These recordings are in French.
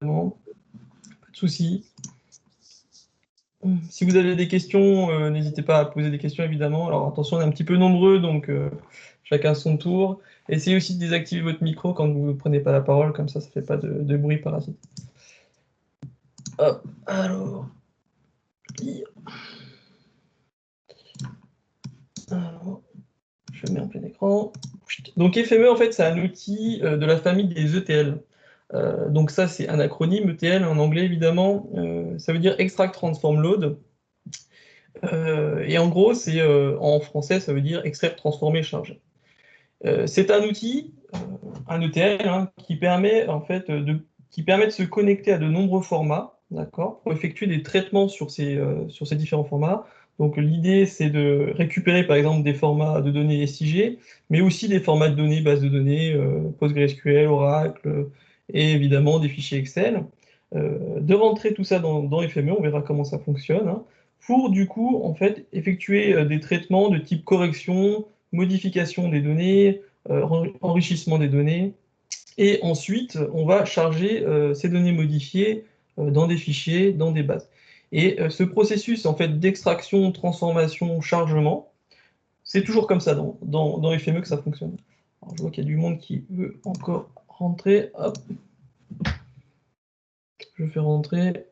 évidemment, pas de souci. Si vous avez des questions, n'hésitez pas à poser des questions, évidemment. Alors attention, on est un petit peu nombreux, donc chacun son tour. Essayez aussi de désactiver votre micro quand vous ne prenez pas la parole, comme ça ne fait pas de bruit parasite. Hop, alors... Alors, je mets en plein écran. Donc FME, en fait, c'est un outil de la famille des ETL. Donc ça, c'est un acronyme, ETL en anglais, évidemment. Ça veut dire Extract Transform Load. Et en gros, en français, ça veut dire extraire, transformer, charger. C'est un outil, un ETL, hein, qui permet en fait qui permet de se connecter à de nombreux formats, d'accord, pour effectuer des traitements sur ces différents formats. Donc l'idée, c'est de récupérer par exemple des formats de données SIG, mais aussi des formats de données, bases de données, PostgreSQL, Oracle, et évidemment des fichiers Excel. De rentrer tout ça dans FME, on verra comment ça fonctionne, hein, pour du coup en fait effectuer des traitements de type correction, modification des données, enrichissement des données, et ensuite on va charger ces données modifiées dans des fichiers, dans des bases. Et ce processus en fait d'extraction, transformation, chargement, c'est toujours comme ça dans FME que ça fonctionne. Alors, je vois qu'il y a du monde qui veut encore rentrer. Hop. Je fais rentrer.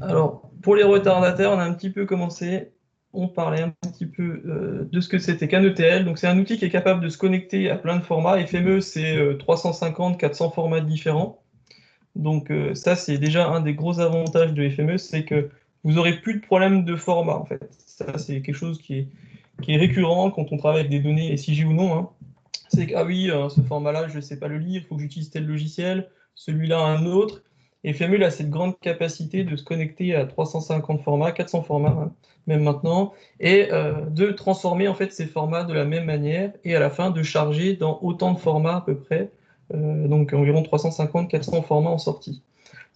Alors, pour les retardataires, on a un petit peu commencé. On parlait un petit peu de ce que c'était qu'un ETL. Donc, c'est un outil qui est capable de se connecter à plein de formats. FME, c'est 350, 400 formats différents. Donc, ça, c'est déjà un des gros avantages de FME, c'est que vous n'aurez plus de problème de format, en fait. Ça, c'est quelque chose qui est récurrent quand on travaille avec des données SIG ou non, hein. C'est que, ah oui, ce format-là, je ne sais pas le lire, il faut que j'utilise tel logiciel, celui-là un autre. Et FMU a cette grande capacité de se connecter à 350 formats, 400 formats, hein, même maintenant, et de transformer en fait ces formats de la même manière, et à la fin de charger dans autant de formats à peu près, donc environ 350-400 formats en sortie.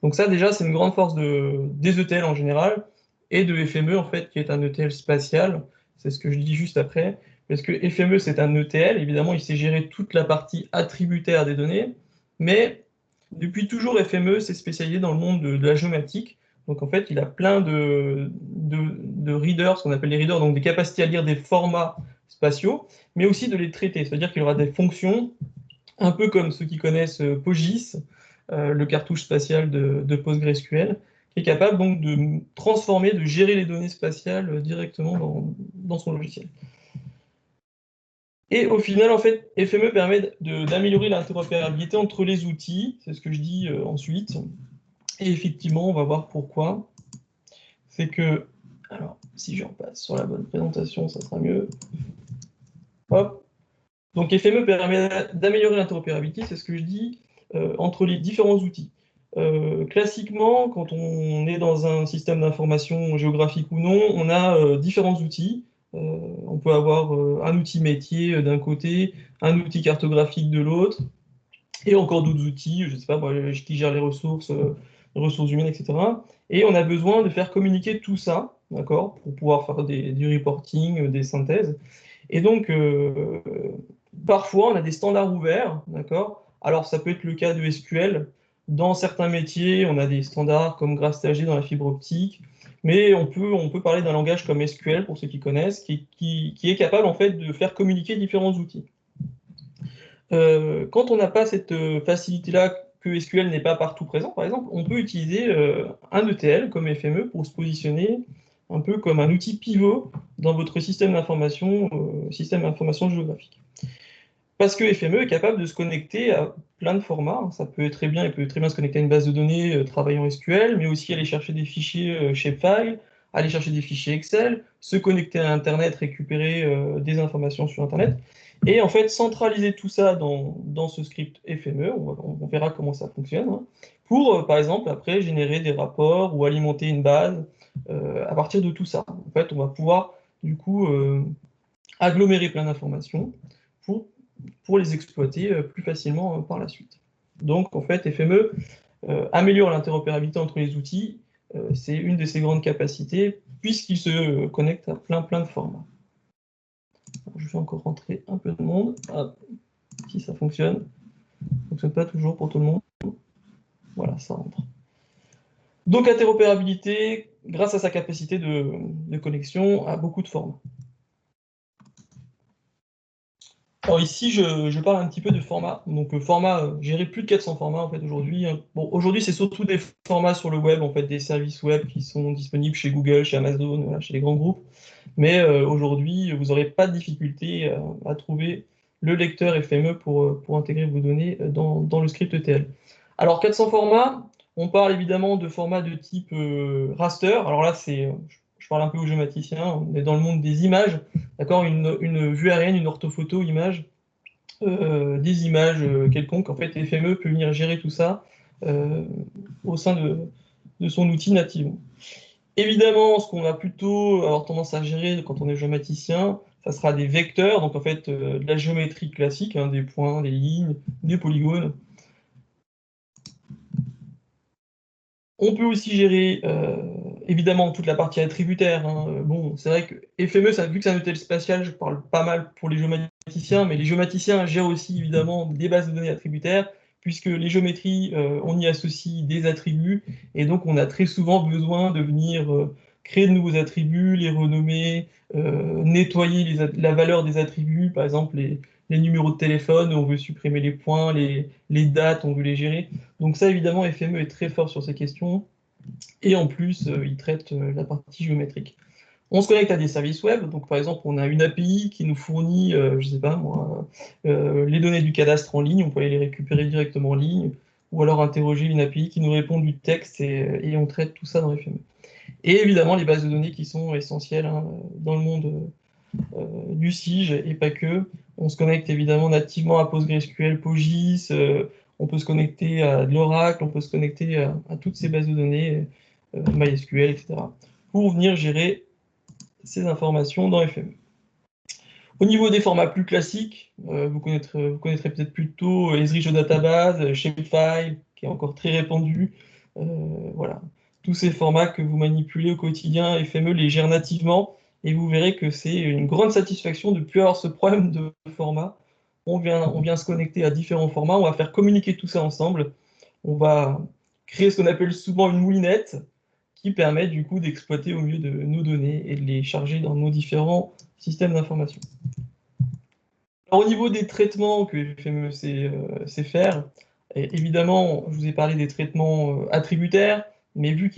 Donc ça déjà, c'est une grande force des ETL en général, et de FME en fait, qui est un ETL spatial, c'est ce que je dis juste après, parce que FME c'est un ETL, évidemment il sait gérer toute la partie attributaire des données, mais depuis toujours FME s'est spécialisé dans le monde de la géomatique, donc en fait il a plein de readers, ce qu'on appelle les readers, donc des capacités à lire des formats spatiaux, mais aussi de les traiter, c'est-à-dire qu'il aura des fonctions, un peu comme ceux qui connaissent PostGIS, le cartouche spatial de PostgreSQL, qui est capable donc de transformer, de gérer les données spatiales directement dans son logiciel. Et au final, en fait, FME permet d'améliorer l'interopérabilité entre les outils, c'est ce que je dis ensuite. Et effectivement, on va voir pourquoi. C'est que, alors, si je repasse sur la bonne présentation, ça sera mieux. Hop. Donc FME permet d'améliorer l'interopérabilité, c'est ce que je dis, entre les différents outils. Classiquement, quand on est dans un système d'information géographique ou non, on a différents outils. On peut avoir un outil métier d'un côté, un outil cartographique de l'autre, et encore d'autres outils, je ne sais pas, qui gèrent les ressources humaines, etc. Et on a besoin de faire communiquer tout ça, d'accord, pour pouvoir faire du reporting, des synthèses. Et donc, parfois, on a des standards ouverts, d'accord? Alors, ça peut être le cas de SQL. Dans certains métiers, on a des standards comme GraphStager dans la fibre optique, mais on peut parler d'un langage comme SQL, pour ceux qui connaissent, qui est capable, en fait, de faire communiquer différents outils. Quand on n'a pas cette facilité-là, que SQL n'est pas partout présent, par exemple, on peut utiliser un ETL comme FME pour se positionner un peu comme un outil pivot dans votre système d'information géographique. Parce que FME est capable de se connecter à plein de formats. Ça peut être très bien, il peut très bien se connecter à une base de données travaillant SQL, mais aussi aller chercher des fichiers shapefile, aller chercher des fichiers Excel, se connecter à Internet, récupérer des informations sur Internet. Et en fait, centraliser tout ça dans ce script FME, on verra comment ça fonctionne, hein, pour, par exemple, après, générer des rapports ou alimenter une base à partir de tout ça. En fait, on va pouvoir, du coup, agglomérer plein d'informations pour les exploiter plus facilement par la suite. Donc, en fait, FME améliore l'interopérabilité entre les outils. C'est une de ses grandes capacités, puisqu'il se connecte à plein de formats. Alors, je vais encore rentrer un peu de monde. Hop, si ça fonctionne. Ça ne fonctionne pas toujours pour tout le monde. Voilà, ça rentre. Donc interopérabilité, grâce à sa capacité de connexion à beaucoup de formats. Alors ici, je parle un petit peu de format. Donc format, gérer plus de 400 formats en fait aujourd'hui. Bon, aujourd'hui, c'est surtout des formats sur le web, en fait, des services web qui sont disponibles chez Google, chez Amazon, voilà, chez les grands groupes. Mais aujourd'hui, vous n'aurez pas de difficulté à trouver le lecteur FME pour intégrer vos données dans le script ETL. Alors 400 formats, on parle évidemment de formats de type raster. Alors là, je parle un peu aux géomaticiens, on est dans le monde des images. D'accord, une vue aérienne, une orthophoto, image, des images quelconques. En fait, FME peut venir gérer tout ça au sein de son outil nativement. Évidemment, ce qu'on va plutôt avoir tendance à gérer quand on est géomaticien, ça sera des vecteurs, donc en fait de la géométrie classique, hein, des points, des lignes, des polygones. On peut aussi gérer évidemment toute la partie attributaire. Hein. Bon, c'est vrai que FME, vu que c'est un hôtel spatial, je parle pas mal pour les géomaticiens, mais les géomaticiens gèrent aussi évidemment des bases de données attributaires, puisque les géométries, on y associe des attributs, et donc on a très souvent besoin de venir créer de nouveaux attributs, les renommer, nettoyer la valeur des attributs, par exemple les numéros de téléphone, on veut supprimer les points, les dates, on veut les gérer. Donc ça, évidemment, FME est très fort sur ces questions. Et en plus, il traite la partie géométrique. On se connecte à des services web. Donc, par exemple, on a une API qui nous fournit, je ne sais pas moi, les données du cadastre en ligne. On peut aller les récupérer directement en ligne. Ou alors interroger une API qui nous répond du texte et on traite tout ça dans FME. Et évidemment, les bases de données qui sont essentielles hein, dans le monde du SIG et pas que. On se connecte évidemment nativement à PostgreSQL, PostGIS, on peut se connecter à de l'Oracle, on peut se connecter à toutes ces bases de données, MySQL, etc., pour venir gérer ces informations dans FME. Au niveau des formats plus classiques, vous connaîtrez peut-être plutôt Esri Geodatabase, Shapefile, qui est encore très répandu. Voilà. Tous ces formats que vous manipulez au quotidien, FME les gère nativement, et vous verrez que c'est une grande satisfaction de ne plus avoir ce problème de format. On vient se connecter à différents formats, on va faire communiquer tout ça ensemble. On va créer ce qu'on appelle souvent une moulinette, qui permet du coup d'exploiter au mieux de nos données et de les charger dans nos différents systèmes d'information. Alors, au niveau des traitements que FME sait faire, évidemment, je vous ai parlé des traitements attributaires, mais vu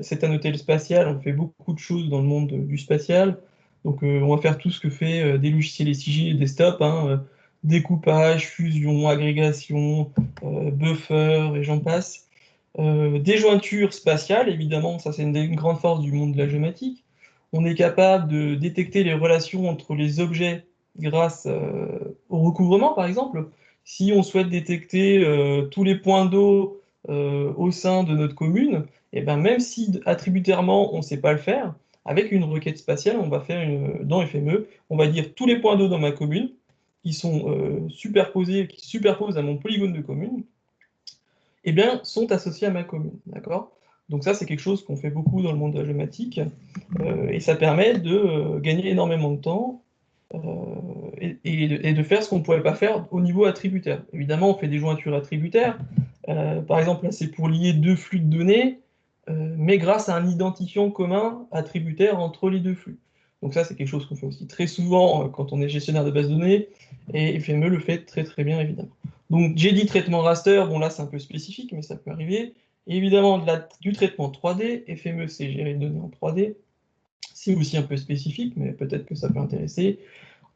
c'est un hôtel spatial, on fait beaucoup de choses dans le monde du spatial. Donc, on va faire tout ce que fait des logiciels SIG et desktop, hein, découpage, fusion, agrégation, buffer, et j'en passe. Des jointures spatiales, évidemment, ça c'est une grande force du monde de la géomatique. On est capable de détecter les relations entre les objets grâce au recouvrement, par exemple. Si on souhaite détecter tous les points d'eau au sein de notre commune, et ben même si attributairement on ne sait pas le faire, avec une requête spatiale, on va faire dans FME, on va dire tous les points d'eau dans ma commune qui sont superposés, qui se superposent à mon polygone de commune, eh bien, sont associés à ma commune. D'accord? Donc ça, c'est quelque chose qu'on fait beaucoup dans le monde de la géomatique, et ça permet de gagner énormément de temps et de faire ce qu'on ne pouvait pas faire au niveau attributaire. Évidemment, on fait des jointures attributaires. Par exemple, là, c'est pour lier deux flux de données, mais grâce à un identifiant commun attributaire entre les deux flux. Donc ça, c'est quelque chose qu'on fait aussi très souvent quand on est gestionnaire de base de données, et FME le fait très très bien, évidemment. Donc j'ai dit traitement raster, bon là c'est un peu spécifique, mais ça peut arriver. Et évidemment, du traitement 3D, FME c'est gérer les données en 3D, c'est aussi un peu spécifique, mais peut-être que ça peut intéresser.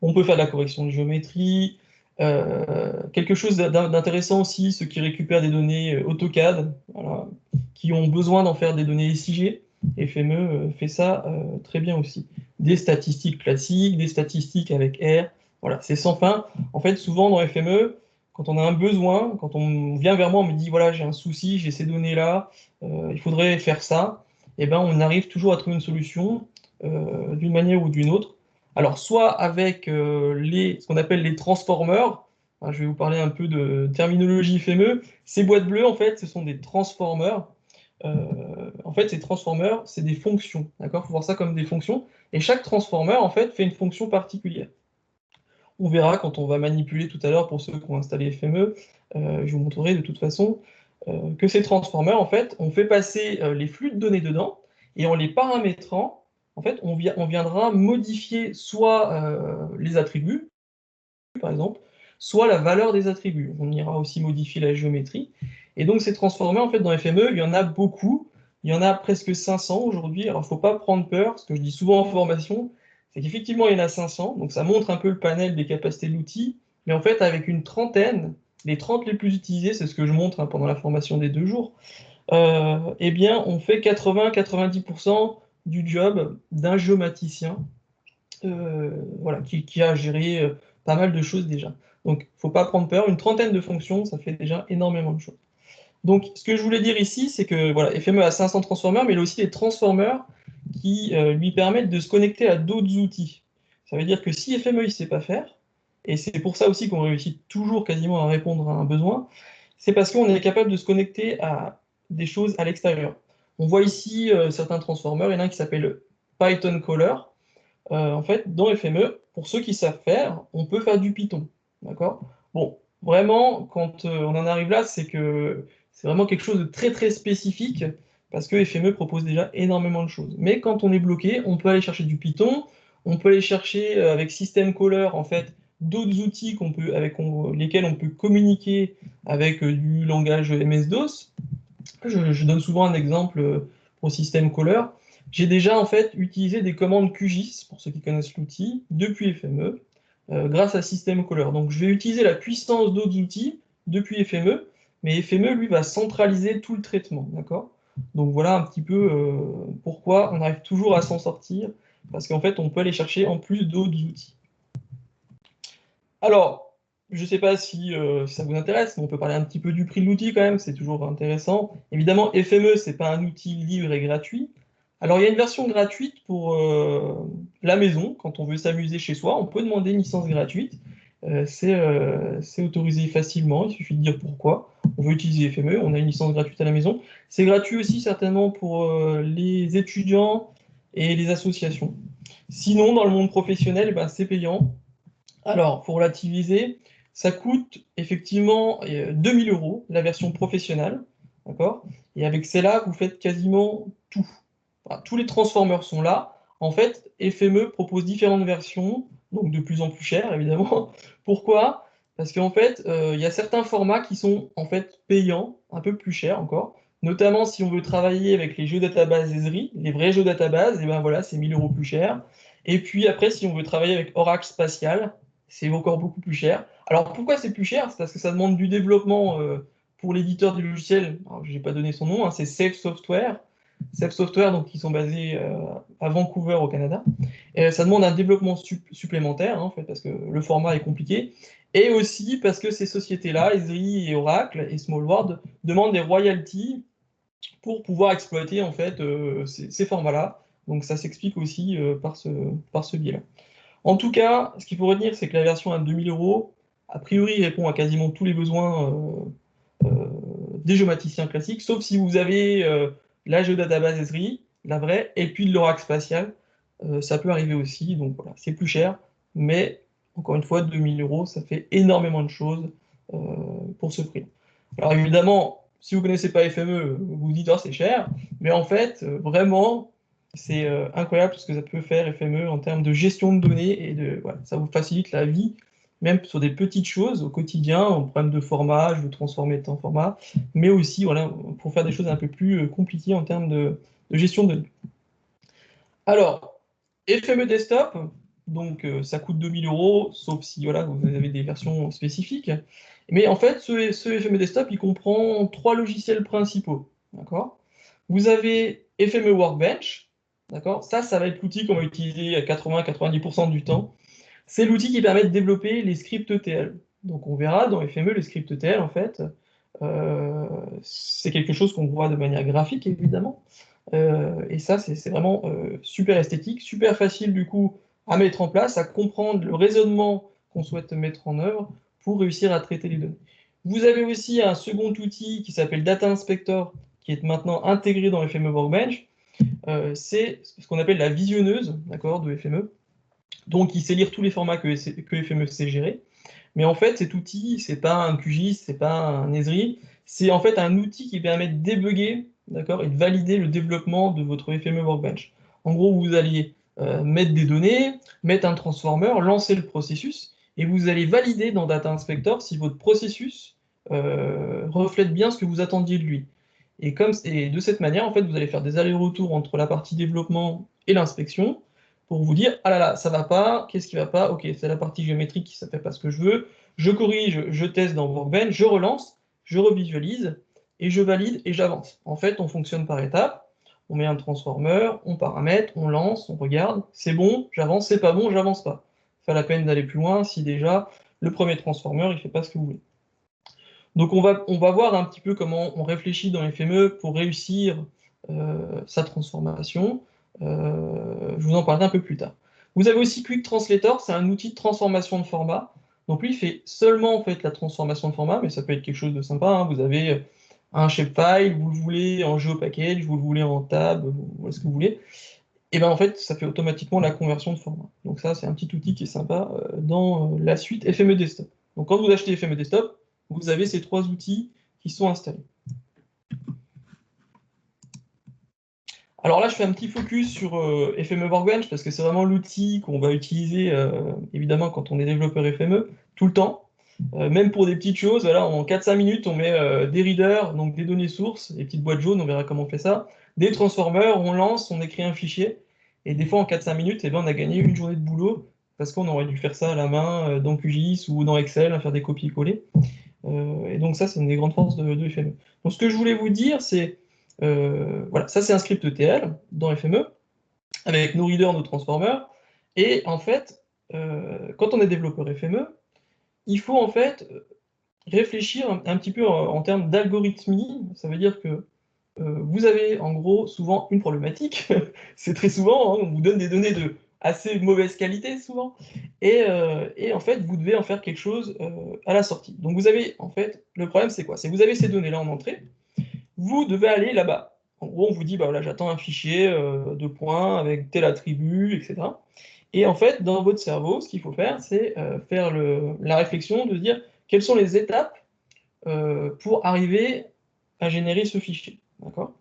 On peut faire de la correction de géométrie. Quelque chose d'intéressant aussi, ceux qui récupèrent des données AutoCAD, voilà, qui ont besoin d'en faire des données SIG, FME fait ça très bien aussi. Des statistiques classiques, des statistiques avec R, voilà, c'est sans fin. En fait, souvent dans FME, quand on a un besoin, quand on vient vers moi, on me dit voilà, j'ai un souci, j'ai ces données-là, il faudrait faire ça, et ben on arrive toujours à trouver une solution d'une manière ou d'une autre. Alors, soit avec ce qu'on appelle les transformers, hein, je vais vous parler un peu de terminologie FME. Ces boîtes bleues, en fait, ce sont des transformers. En fait, ces transformers, c'est des fonctions, d'accord? Il faut voir ça comme des fonctions. Et chaque transformer, en fait, fait une fonction particulière. On verra quand on va manipuler tout à l'heure pour ceux qui ont installé FME, je vous montrerai de toute façon. que ces transformers, en fait, on fait passer les flux de données dedans, et en les paramétrant, en fait, on viendra modifier soit les attributs, par exemple, soit la valeur des attributs. On ira aussi modifier la géométrie. Et donc ces transformers, en fait, dans FME, il y en a beaucoup. Il y en a presque 500 aujourd'hui. Alors, il ne faut pas prendre peur, ce que je dis souvent en formation, c'est qu'effectivement, il y en a 500. Donc, ça montre un peu le panel des capacités de l'outil. Mais en fait, avec une trentaine, les 30 les plus utilisés, c'est ce que je montre pendant la formation des 2 jours, eh bien, on fait 80-90% du job d'un géomaticien voilà, qui a géré pas mal de choses déjà. Donc, il ne faut pas prendre peur, une trentaine de fonctions, ça fait déjà énormément de choses. Donc, ce que je voulais dire ici, c'est que voilà, FME a 500 transformers, mais il a aussi des transformers qui lui permettent de se connecter à d'autres outils. Ça veut dire que si FME ne sait pas faire, et c'est pour ça aussi qu'on réussit toujours quasiment à répondre à un besoin, c'est parce qu'on est capable de se connecter à des choses à l'extérieur. On voit ici certains transformers, il y en a un qui s'appelle Python Caller, en fait, dans FME, pour ceux qui savent faire, on peut faire du Python. D'accord? Bon, vraiment, quand on en arrive là, c'est que c'est vraiment quelque chose de très très spécifique, parce que FME propose déjà énormément de choses. Mais quand on est bloqué, on peut aller chercher du Python, on peut aller chercher avec System Caller, en fait, d'autres outils avec lesquels on peut communiquer avec du langage MS-DOS. Je donne souvent un exemple pour System Caller. J'ai déjà en fait utilisé des commandes QGIS, pour ceux qui connaissent l'outil, depuis FME, grâce à System Caller. Donc je vais utiliser la puissance d'autres outils depuis FME, mais FME, lui, va centraliser tout le traitement, d'accord? Donc voilà un petit peu pourquoi on arrive toujours à s'en sortir, parce qu'en fait, on peut aller chercher en plus d'autres outils. Alors, je ne sais pas si ça vous intéresse, mais on peut parler un petit peu du prix de l'outil quand même, c'est toujours intéressant. Évidemment, FME, ce n'est pas un outil libre et gratuit. Alors, il y a une version gratuite pour la maison, quand on veut s'amuser chez soi, on peut demander une licence gratuite. C'est autorisé facilement, il suffit de dire pourquoi. On veut utiliser FME, on a une licence gratuite à la maison. C'est gratuit aussi certainement pour les étudiants et les associations. Sinon, dans le monde professionnel, ben, c'est payant. Alors, pour relativiser, ça coûte effectivement 2 000 € la version professionnelle, d'accord? Et avec celle-là, vous faites quasiment tout. Voilà, tous les transformers sont là. En fait, FME propose différentes versions, donc de plus en plus chères, évidemment. Pourquoi? Parce qu'en fait, il y a certains formats qui sont en fait payants, un peu plus chers encore. Notamment si on veut travailler avec les jeux database Esri, les vrais jeux database, et ben voilà, c'est 1 000 € plus cher. Et puis après, si on veut travailler avec Oracle Spatial, c'est encore beaucoup plus cher. Alors pourquoi c'est plus cher? C'est parce que ça demande du développement pour l'éditeur du logiciel. Je n'ai pas donné son nom, hein, c'est Safe Software. Safe Software, donc, qui sont basés à Vancouver au Canada. Et ça demande un développement supplémentaire, hein, en fait, parce que le format est compliqué. Et aussi parce que ces sociétés-là, Esri et Oracle et SmallWorld, demandent des royalties pour pouvoir exploiter en fait ces formats-là. Donc ça s'explique aussi par ce biais-là. En tout cas, ce qu'il faut retenir, c'est que la version à 2 000 €, a priori, répond à quasiment tous les besoins des géomaticiens classiques, sauf si vous avez la géodatabase Esri, la vraie, et puis de l'Oracle spatial. Ça peut arriver aussi, donc voilà, c'est plus cher, mais encore une fois, 2 000 €, ça fait énormément de choses euh, pour ce prix. Alors évidemment, si vous ne connaissez pas FME, vous vous dites, oh, c'est cher, mais en fait, vraiment, c'est incroyable ce que ça peut faire FME en termes de gestion de données et voilà, ça vous facilite la vie, même sur des petites choses au quotidien, en problème de format, je veux transformer en format, mais aussi voilà, pour faire des choses un peu plus compliquées en termes de gestion de données. Alors, FME Desktop, donc ça coûte 2 000 €, sauf si voilà, vous avez des versions spécifiques. Mais en fait, ce FME Desktop, il comprend 3 logiciels principaux. D'accord? Vous avez FME Workbench. D'accord? Ça va être l'outil qu'on va utiliser à 80-90% du temps. C'est l'outil qui permet de développer les scripts ETL. Donc on verra dans FME, les scripts ETL, en fait, c'est quelque chose qu'on voit de manière graphique, évidemment. Et ça, c'est vraiment super esthétique, super facile du coup à mettre en place, à comprendre le raisonnement qu'on souhaite mettre en œuvre pour réussir à traiter les données. Vous avez aussi un second outil qui s'appelle Data Inspector, qui est maintenant intégré dans FME Workbench. C'est ce qu'on appelle la visionneuse, d'accord, de FME. Donc, il sait lire tous les formats que FME sait gérer. Mais en fait, cet outil, c'est pas un QGIS, c'est pas un Esri, c'est en fait un outil qui permet de débugger, d'accord, et de valider le développement de votre FME Workbench. En gros, vous allez mettre des données, mettre un transformer, lancer le processus, et vous allez valider dans Data Inspector si votre processus reflète bien ce que vous attendiez de lui. Et de cette manière, en fait, vous allez faire des allers-retours entre la partie développement et l'inspection pour vous dire, ah là là, ça va pas, qu'est-ce qui va pas? Ok, c'est la partie géométrique qui ne fait pas ce que je veux, je corrige, je teste dans Workbench, je relance, je revisualise, et je valide et j'avance. En fait, on fonctionne par étapes, on met un transformer, on paramètre, on lance, on regarde, c'est bon, j'avance, c'est pas bon, j'avance pas. Pas la peine d'aller plus loin si déjà le premier transformer, il fait pas ce que vous voulez. Donc on va voir un petit peu comment on réfléchit dans FME pour réussir sa transformation. Je vous en parlerai un peu plus tard. Vous avez aussi Quick Translator, c'est un outil de transformation de format. Donc lui, il fait seulement en fait la transformation de format, mais ça peut être quelque chose de sympa, hein. Vous avez un shapefile, vous le voulez en GeoPackage, vous le voulez en tab, vous voulez ce que vous voulez. Et bien en fait, ça fait automatiquement la conversion de format. Donc ça, c'est un petit outil qui est sympa dans la suite FME Desktop. Donc quand vous achetez FME Desktop, vous avez ces trois outils qui sont installés. Alors là, je fais un petit focus sur FME Workbench parce que c'est vraiment l'outil qu'on va utiliser évidemment quand on est développeur FME tout le temps. Même pour des petites choses, voilà, en 4-5 minutes, on met des readers, donc des données sources, des petites boîtes jaunes, on verra comment on fait ça, des transformers, on lance, on écrit un fichier, et des fois en 4-5 minutes, eh ben, on a gagné une journée de boulot parce qu'on aurait dû faire ça à la main dans QGIS ou dans Excel, faire des copier-coller. Et donc ça, c'est une des grandes forces de FME. Donc ce que je voulais vous dire, c'est, voilà, ça c'est un script ETL dans FME, avec nos readers, nos transformers, et en fait, quand on est développeur FME, il faut en fait réfléchir un petit peu en termes d'algorithmie. Ça veut dire que vous avez en gros souvent une problématique, c'est très souvent, hein, on vous donne des données de assez mauvaise qualité souvent, et en fait vous devez en faire quelque chose à la sortie. Donc vous avez en fait, le problème c'est quoi? C'est que vous avez ces données-là en entrée, vous devez aller là-bas. En gros on vous dit, bah voilà, j'attends un fichier de points avec tel attribut, etc. Et en fait, dans votre cerveau, ce qu'il faut faire, c'est faire la réflexion de se dire quelles sont les étapes pour arriver à générer ce fichier. D'accord?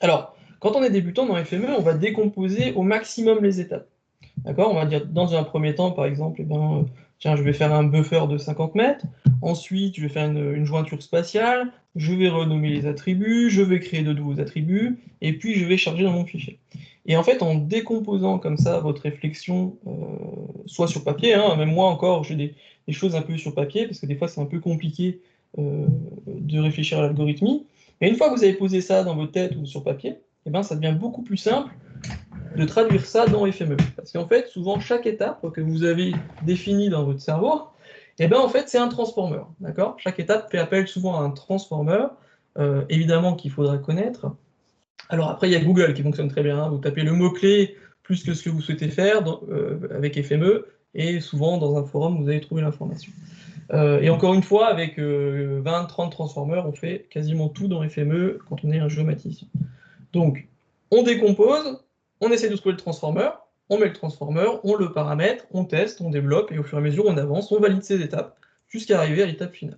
Alors, quand on est débutant dans FME, on va décomposer au maximum les étapes. D'accord? On va dire dans un premier temps, par exemple, eh ben, tiens, je vais faire un buffer de 50 mètres. Ensuite, je vais faire une jointure spatiale. Je vais renommer les attributs. Je vais créer de nouveaux attributs. Et puis, je vais charger dans mon fichier. Et en fait, en décomposant comme ça votre réflexion, soit sur papier, hein, même moi encore, j'ai des choses un peu sur papier, parce que des fois, c'est un peu compliqué de réfléchir à l'algorithmie. Mais une fois que vous avez posé ça dans votre tête ou sur papier, eh ben, ça devient beaucoup plus simple de traduire ça dans FME. Parce qu'en fait, souvent, chaque étape que vous avez définie dans votre cerveau, eh ben, en fait, c'est un transformer. D'accord? Chaque étape fait appel souvent à un transformer, évidemment qu'il faudra connaître. Alors après, il y a Google qui fonctionne très bien. Vous tapez le mot-clé plus que ce que vous souhaitez faire avec FME, et souvent, dans un forum, vous allez trouver l'information. Et encore une fois, avec 20-30 transformers, on fait quasiment tout dans FME quand on est un géomaticien. Donc, on décompose, on essaie de trouver le transformer, on met le transformer, on le paramètre, on teste, on développe, et au fur et à mesure, on avance, on valide ces étapes, jusqu'à arriver à l'étape finale.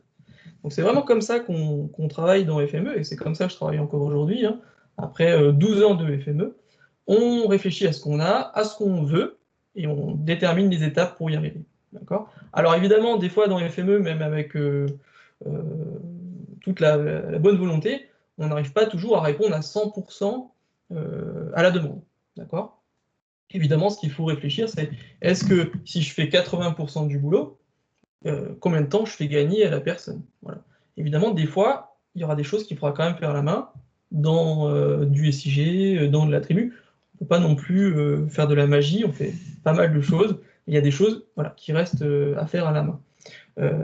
Donc c'est vraiment comme ça qu'on travaille dans FME, et c'est comme ça que je travaille encore aujourd'hui, hein. Après 12 ans de FME, on réfléchit à ce qu'on a, à ce qu'on veut, et on détermine les étapes pour y arriver. D'accord? Alors évidemment, des fois dans FME, même avec toute la bonne volonté, on n'arrive pas toujours à répondre à 100% à la demande. D'accord? Évidemment, ce qu'il faut réfléchir, c'est est-ce que si je fais 80% du boulot, combien de temps je fais gagner à la personne? Voilà. Évidemment, des fois, il y aura des choses qu'il faudra quand même faire à la main, dans du SIG, dans de l'attribut. On ne peut pas non plus faire de la magie, on fait pas mal de choses. Il y a des choses voilà, qui restent à faire à la main.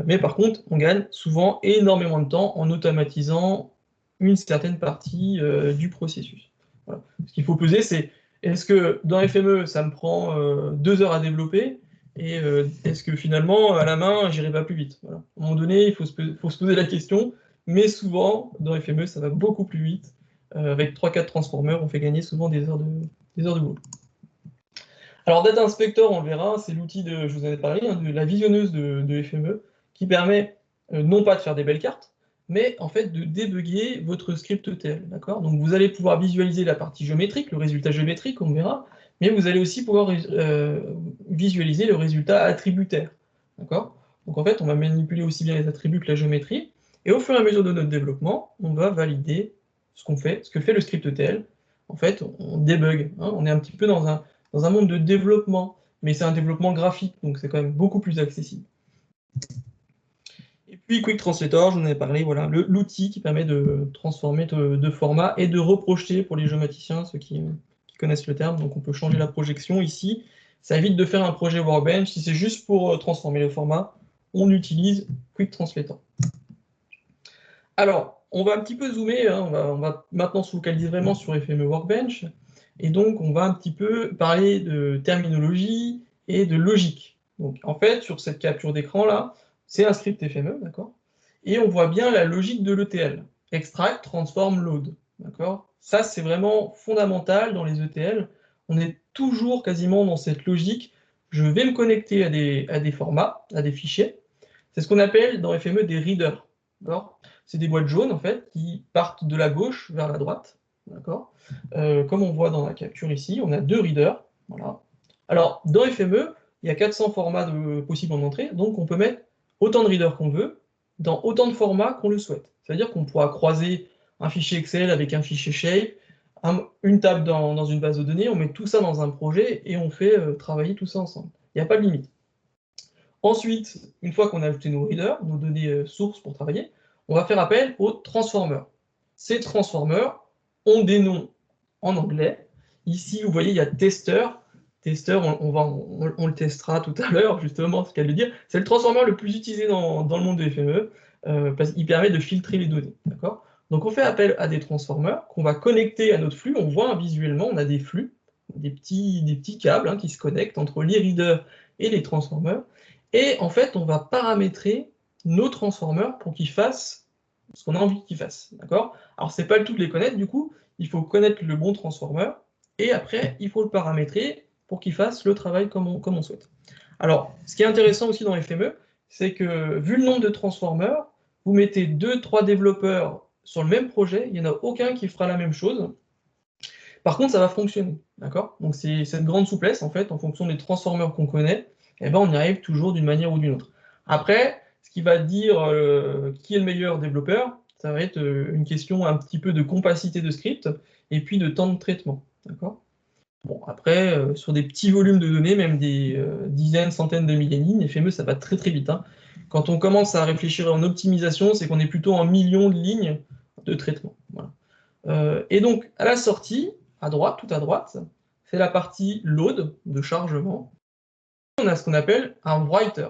Mais par contre, on gagne souvent énormément de temps en automatisant une certaine partie du processus. Voilà. Ce qu'il faut peser, c'est est-ce que dans FME, ça me prend 2 heures à développer, et est-ce que finalement, à la main, j'irai pas plus vite? Voilà. À un moment donné, il faut se poser la question, mais souvent, dans FME, ça va beaucoup plus vite. Avec 3-4 transformers, on fait gagner souvent des heures de boulot. Alors Data Inspector, on le verra, c'est l'outil je vous en ai parlé, hein, de la visionneuse de FME, qui permet non pas de faire des belles cartes, mais en fait de débugger votre script ETL, d'accord? Donc vous allez pouvoir visualiser la partie géométrique, le résultat géométrique, on verra, mais vous allez aussi pouvoir visualiser le résultat attributaire, d'accord? Donc en fait, on va manipuler aussi bien les attributs que la géométrie, et au fur et à mesure de notre développement, on va valider ce que fait le script ETL. En fait, on débug, hein, on est un petit peu dans un monde de développement, mais c'est un développement graphique, donc c'est quand même beaucoup plus accessible. Et puis Quick Translator, j'en ai parlé, voilà, l'outil qui permet de transformer de format et de reprojeter pour les géomaticiens, ceux qui connaissent le terme. Donc on peut changer la projection ici. Ça évite de faire un projet Workbench. Si c'est juste pour transformer le format, on utilise Quick Translator. Alors, on va un petit peu zoomer, hein, on va maintenant se focaliser vraiment sur FME Workbench. Et donc, on va un petit peu parler de terminologie et de logique. Donc, en fait, sur cette capture d'écran-là, c'est un script FME, d'accord? Et on voit bien la logique de l'ETL. Extract, transform, load, d'accord? Ça, c'est vraiment fondamental dans les ETL. On est toujours quasiment dans cette logique. Je vais me connecter à des formats, à des fichiers. C'est ce qu'on appelle dans FME des readers, d'accord? C'est des boîtes jaunes, en fait, qui partent de la gauche vers la droite, d'accord? Comme on voit dans la capture ici, on a 2 readers, voilà. Alors, dans FME, il y a 400 formats possibles en entrée, donc on peut mettre autant de readers qu'on veut, dans autant de formats qu'on le souhaite. C'est-à-dire qu'on pourra croiser un fichier Excel avec un fichier Shape, une table dans une base de données, on met tout ça dans un projet et on fait travailler tout ça ensemble. Il n'y a pas de limite. Ensuite, une fois qu'on a ajouté nos readers, nos données sources pour travailler, on va faire appel aux transformers. Ces transformers ont des noms en anglais. Ici, vous voyez, il y a tester. Tester, on le testera tout à l'heure, justement, ce qu'elle veut dire. C'est le transformer le plus utilisé dans le monde de FME, parce qu'il permet de filtrer les données. Donc, on fait appel à des transformers qu'on va connecter à notre flux. On voit visuellement, on a des flux, des petits câbles hein, qui se connectent entre les readers et les transformers. Et en fait, on va paramétrer nos transformers pour qu'ils fassent ce qu'on a envie qu'ils fassent. D'accord? Alors, c'est pas le tout de les connaître, du coup, il faut connaître le bon transformer, et après, il faut le paramétrer pour qu'il fasse le travail comme on souhaite. Alors, ce qui est intéressant aussi dans FME, c'est que, vu le nombre de transformers, vous mettez 2-3 développeurs sur le même projet, il n'y en a aucun qui fera la même chose. Par contre, ça va fonctionner. D'accord? Donc, c'est cette grande souplesse, en fait, en fonction des transformers qu'on connaît, eh ben, on y arrive toujours d'une manière ou d'une autre. Après, ce qui va dire qui est le meilleur développeur, ça va être une question un petit peu de compacité de script et puis de temps de traitement. D'accord? Bon, après, sur des petits volumes de données, même des dizaines, centaines de milliers de lignes, FME, ça va très très vite. Hein. Quand on commence à réfléchir en optimisation, c'est qu'on est plutôt en millions de lignes de traitement. Voilà. Et donc, à la sortie, à droite, tout à droite, c'est la partie load, de chargement. On a ce qu'on appelle un writer.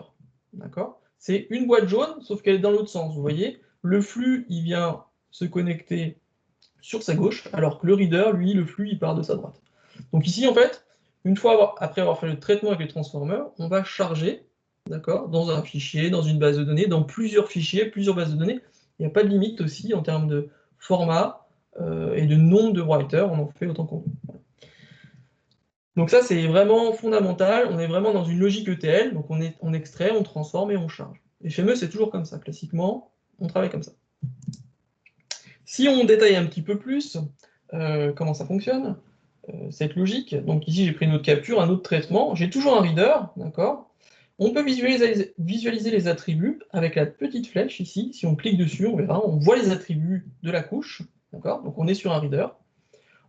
D'accord? C'est une boîte jaune, sauf qu'elle est dans l'autre sens. Vous voyez, le flux, il vient se connecter sur sa gauche, alors que le reader, lui, le flux, il part de sa droite. Donc ici, en fait, une fois après avoir fait le traitement avec les transformers, on va charger, d'accord, dans un fichier, dans une base de données, dans plusieurs fichiers, plusieurs bases de données. Il n'y a pas de limite aussi en termes de format et de nombre de writers, on en fait autant qu'on veut. Voilà. Donc ça, c'est vraiment fondamental, on est vraiment dans une logique ETL, donc on extrait, on transforme et on charge. Et chez eux, c'est toujours comme ça, classiquement, on travaille comme ça. Si on détaille un petit peu plus comment ça fonctionne, cette logique, donc ici j'ai pris une autre capture, un autre traitement, j'ai toujours un reader, d'accord? On peut visualiser les attributs avec la petite flèche ici, si on clique dessus, on verra, on voit les attributs de la couche, d'accord? Donc on est sur un reader.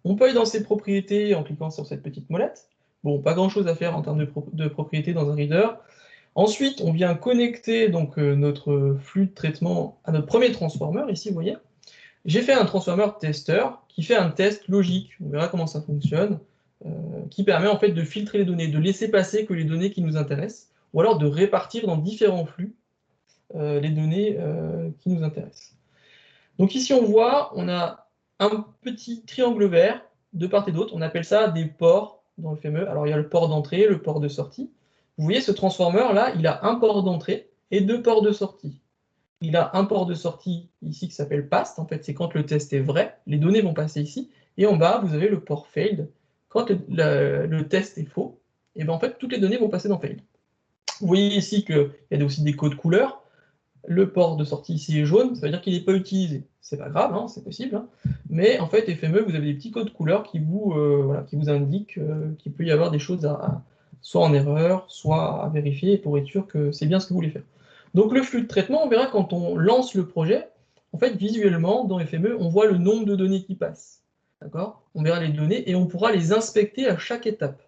On peut aller dans ses propriétés en cliquant sur cette petite molette. Bon, pas grand-chose à faire en termes de propriétés dans un reader. Ensuite, on vient connecter donc, notre flux de traitement à notre premier transformer, ici, vous voyez. J'ai fait un transformer tester qui fait un test logique, on verra comment ça fonctionne, qui permet en fait de filtrer les données, de laisser passer que les données qui nous intéressent, ou alors de répartir dans différents flux les données qui nous intéressent. Donc ici on voit, on a un petit triangle vert de part et d'autre, on appelle ça des ports dans le FME. Alors il y a le port d'entrée, le port de sortie. Vous voyez ce transformer là, il a un port d'entrée et 2 ports de sortie. Il a un port de sortie ici qui s'appelle PAST, en fait c'est quand le test est vrai, les données vont passer ici, et en bas vous avez le port failed, quand le test est faux, et bien en fait toutes les données vont passer dans failed. Vous voyez ici qu'il y a aussi des codes couleurs, le port de sortie ici est jaune, ça veut dire qu'il n'est pas utilisé. C'est pas grave, hein, c'est possible. Hein. Mais en fait, FME, vous avez des petits codes couleurs qui vous, voilà, qui vous indiquent qu'il peut y avoir des choses soit en erreur, soit à vérifier pour être sûr que c'est bien ce que vous voulez faire. Donc le flux de traitement, on verra quand on lance le projet, en fait, visuellement, dans FME, on voit le nombre de données qui passent. D'accord ? On verra les données et on pourra les inspecter à chaque étape.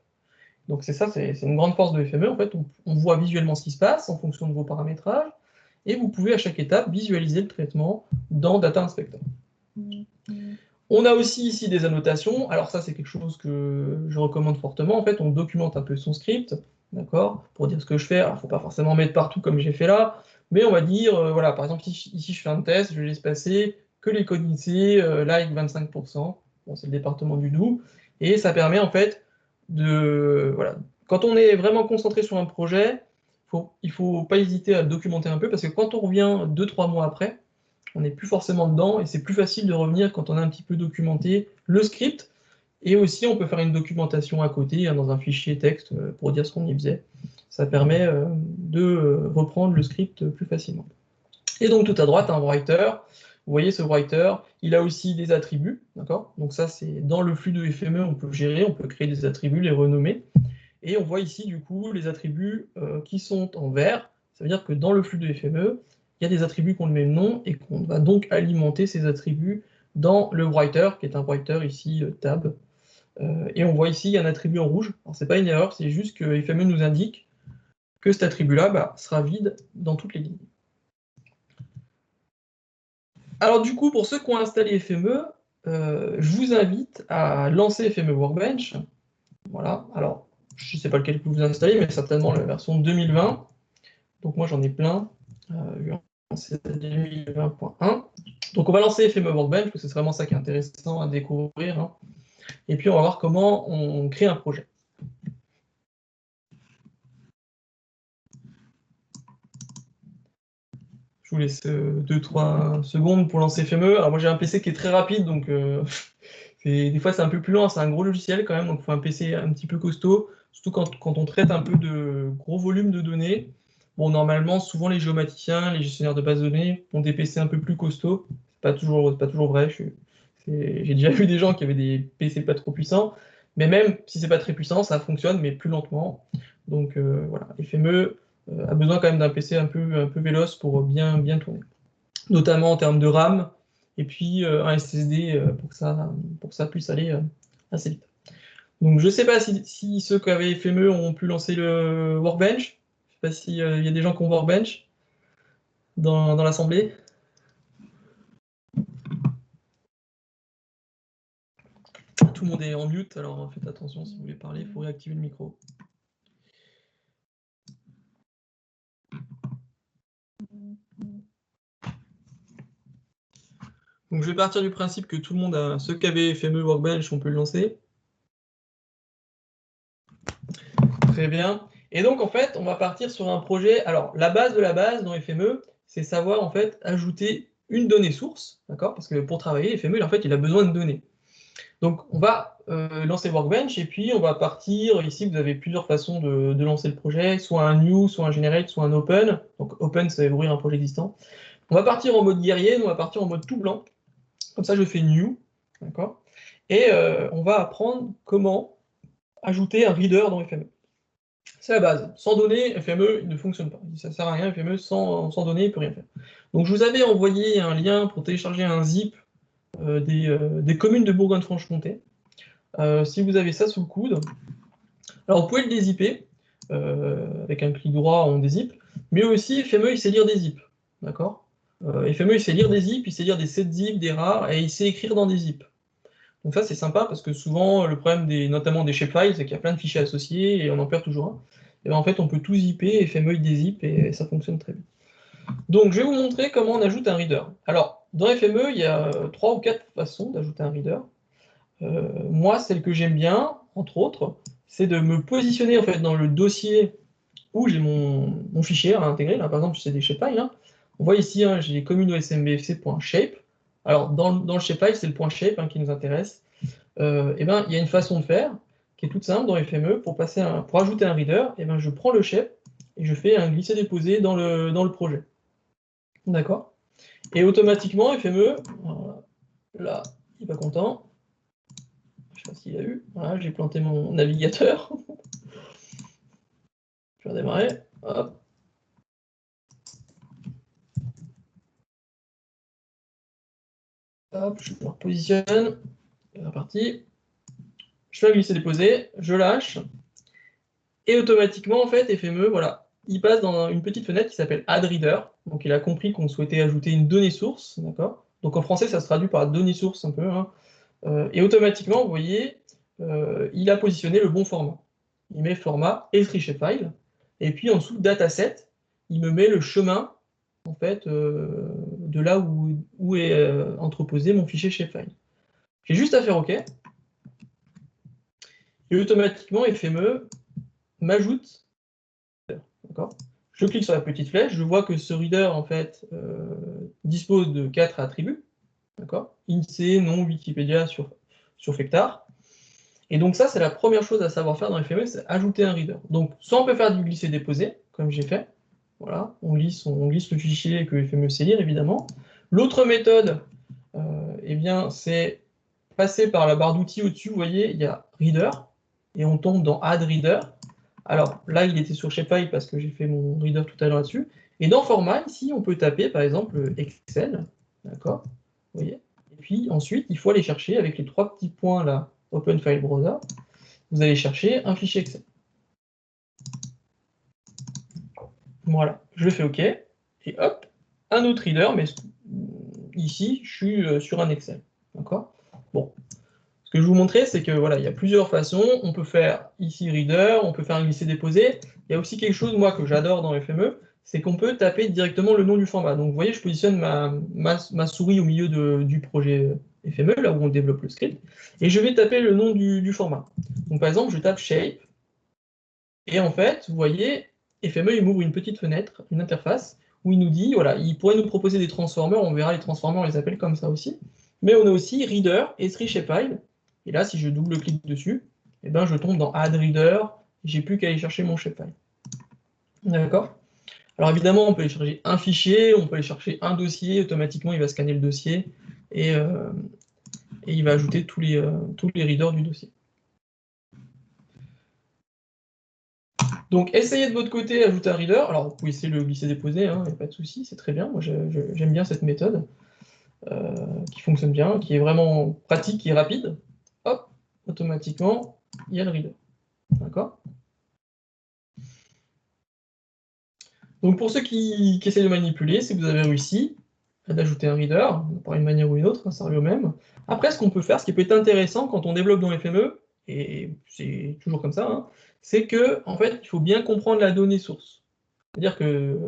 Donc c'est ça, c'est une grande force de FME. En fait, on voit visuellement ce qui se passe en fonction de vos paramétrages et vous pouvez à chaque étape visualiser le traitement dans Data Inspector. On a aussi ici des annotations. Alors ça, c'est quelque chose que je recommande fortement. En fait, on documente un peu son script, d'accord, pour dire ce que je fais. Alors, il ne faut pas forcément mettre partout comme j'ai fait là, mais on va dire, voilà, par exemple, ici, je fais un test, je laisse passer que les codes IC, like 25%. Bon, c'est le département du Doubs. Et ça permet, en fait, voilà, quand on est vraiment concentré sur un projet, il ne faut pas hésiter à le documenter un peu, parce que quand on revient 2-3 mois après, on n'est plus forcément dedans, et c'est plus facile de revenir quand on a un petit peu documenté le script, et aussi on peut faire une documentation à côté, hein, dans un fichier texte, pour dire ce qu'on y faisait. Ça permet de reprendre le script plus facilement. Et donc tout à droite, un writer. Vous voyez ce writer, il a aussi des attributs, d'accord? Donc ça, c'est dans le flux de FME, on peut gérer, on peut créer des attributs, les renommer. Et on voit ici, du coup, les attributs qui sont en vert. Ça veut dire que dans le flux de FME, il y a des attributs qu'on le même nom et qu'on va donc alimenter ces attributs dans le writer, qui est un writer ici, tab. Et on voit ici, il y a un attribut en rouge. Alors, c'est pas une erreur, c'est juste que FME nous indique que cet attribut-là sera vide dans toutes les lignes. Alors du coup, pour ceux qui ont installé FME, je vous invite à lancer FME Workbench. Voilà, alors je ne sais pas lequel que vous installez, mais certainement la version 2020. Donc moi j'en ai plein. C'est 2020.1. Donc on va lancer FME Workbench, parce que c'est vraiment ça qui est intéressant à découvrir. Hein. Et puis on va voir comment on crée un projet. Je vous laisse 2-3 secondes pour lancer FME. Alors moi j'ai un PC qui est très rapide, donc des fois c'est un peu plus lent, c'est un gros logiciel quand même, donc il faut un PC un petit peu costaud, surtout quand on traite un peu de gros volumes de données. Bon, normalement, souvent les géomaticiens, les gestionnaires de bases de données ont des PC un peu plus costauds. C'est pas toujours vrai. J'ai déjà vu des gens qui avaient des PC pas trop puissants, mais même si c'est pas très puissant, ça fonctionne, mais plus lentement. Donc voilà, FME a besoin quand même d'un PC un peu véloce pour bien tourner, notamment en termes de RAM, et puis un SSD pour que ça puisse aller assez vite. Donc je ne sais pas si ceux qui avaient FME ont pu lancer le Workbench. Je ne sais pas s'il y a des gens qui ont Workbench dans l'assemblée. Tout le monde est en mute, alors faites attention si vous voulez parler, il faut réactiver le micro. Donc je vais partir du principe que tout le monde a, ceux qui avaient FME Workbench, on peut le lancer. Très bien. Et donc en fait, on va partir sur un projet. Alors la base de la base dans FME, c'est savoir en fait ajouter une donnée source, d'accord? Parce que pour travailler, FME, en fait, il a besoin de données. Donc on va lancer Workbench et puis on va partir. Ici, vous avez plusieurs façons de lancer le projet, soit un new, soit un generate, soit un open. Donc open, c'est ouvrir un projet existant. On va partir en mode guerrier, nous on va partir en mode tout blanc. Comme ça, je fais new, d'accord? Et on va apprendre comment ajouter un reader dans FME. C'est la base. Sans données, FME il ne fonctionne pas. Ça ne sert à rien, FME sans données, il ne peut rien faire. Donc je vous avais envoyé un lien pour télécharger un zip des communes de Bourgogne-Franche-Comté. Si vous avez ça sous le coude, alors vous pouvez le dézipper, avec un clic droit on dézippe, mais aussi FME il sait lire des zips, d'accord? FME il sait lire des zips, il sait lire des set zips, des rares, et il sait écrire dans des zips. Donc ça c'est sympa parce que souvent le problème notamment des shapefiles, c'est qu'il y a plein de fichiers associés et on en perd toujours un. Et bien en fait on peut tout zipper, FME il dézippe et ça fonctionne très bien. Donc je vais vous montrer comment on ajoute un reader. Alors dans FME il y a 3 ou 4 façons d'ajouter un reader. Moi, celle que j'aime bien, entre autres, c'est de me positionner en fait dans le dossier où j'ai mon fichier à intégrer. Là, par exemple, c'est des shapefiles. Hein. On voit ici, hein, j'ai communo.smbfc.shape. Alors, dans le shapefile, c'est le point shape hein, qui nous intéresse. Et ben, il y a une façon de faire qui est toute simple dans FME. Pour ajouter un reader, et ben, je prends le shape et je fais un glisser-déposer dans le projet. D'accord. Et automatiquement, FME, là, il n'est pas content. Je ne sais pas s'il a eu. Voilà, j'ai planté mon navigateur. Je vais redémarrer. Hop. Hop, je me repositionne. C'est reparti. Je fais un glisser-déposer, je lâche. Et automatiquement, en fait, FME, voilà, il passe dans une petite fenêtre qui s'appelle Add Reader. Donc, il a compris qu'on souhaitait ajouter une donnée source, d'accord? Donc, en français, ça se traduit par donnée source un peu, hein. Et automatiquement, vous voyez, il a positionné le bon format. Il met format et Shapefile. Et puis, en dessous, dataset, il me met le chemin, en fait, de là où est entreposé mon fichier Shapefile. J'ai juste à faire OK. Et automatiquement, FME m'ajoute. D'accord. Je clique sur la petite flèche, je vois que ce reader en fait dispose de 4 attributs. D'accord. INSEE, nom, Wikipédia sur Fectar. Et donc ça, c'est la première chose à savoir faire dans FME, c'est ajouter un reader. Donc soit on peut faire du glisser-déposer, comme j'ai fait. Voilà, on glisse le fichier que FME sait lire, évidemment. L'autre méthode, eh bien, c'est passer par la barre d'outils au-dessus, vous voyez, il y a Reader, et on tombe dans Add Reader. Alors là, il était sur Shapefile parce que j'ai fait mon reader tout à l'heure là-dessus. Et dans Format, ici, on peut taper, par exemple, Excel. D'accord. Vous voyez. Et puis ensuite, il faut aller chercher avec les 3 petits points là, Open File Browser. Vous allez chercher un fichier Excel. Voilà, je fais OK. Et hop, un autre reader, mais ici, je suis sur un Excel. D'accord. Bon. Ce que je vous montrais, c'est que voilà, il y a plusieurs façons. On peut faire ici Reader, on peut faire un glisser-déposer. Il y a aussi quelque chose, moi, que j'adore dans FME, c'est qu'on peut taper directement le nom du format. Donc, vous voyez, je positionne ma souris au milieu du projet FME, là où on développe le script, et je vais taper le nom du format. Donc, par exemple, je tape Shape, et en fait, vous voyez, FME, il m'ouvre une petite fenêtre, une interface, où il nous dit, voilà, il pourrait nous proposer des transformers, on verra les transformers, on les appelle comme ça aussi, mais on a aussi Reader et Shapefile. Et là, si je double-clique dessus, eh ben, je tombe dans Add Reader, j'ai plus qu'à aller chercher mon Shapefile. D'accord. Alors évidemment, on peut aller chercher un fichier, on peut aller chercher un dossier, automatiquement il va scanner le dossier, et il va ajouter tous les readers du dossier. Donc essayez de votre côté d'ajouter un reader. Alors vous pouvez essayer de le glisser-déposer, il n'y a pas de souci, c'est très bien. Moi j'aime bien cette méthode qui fonctionne bien, qui est vraiment pratique, qui est rapide. Hop, automatiquement, il y a le reader. D'accord. Donc pour ceux qui essaient de manipuler, si vous avez réussi d'ajouter un reader, par une manière ou une autre, ça revient au même. Après, ce qu'on peut faire, ce qui peut être intéressant quand on développe dans FME, et c'est toujours comme ça, hein, c'est que en fait, il faut bien comprendre la donnée source. C'est-à-dire que,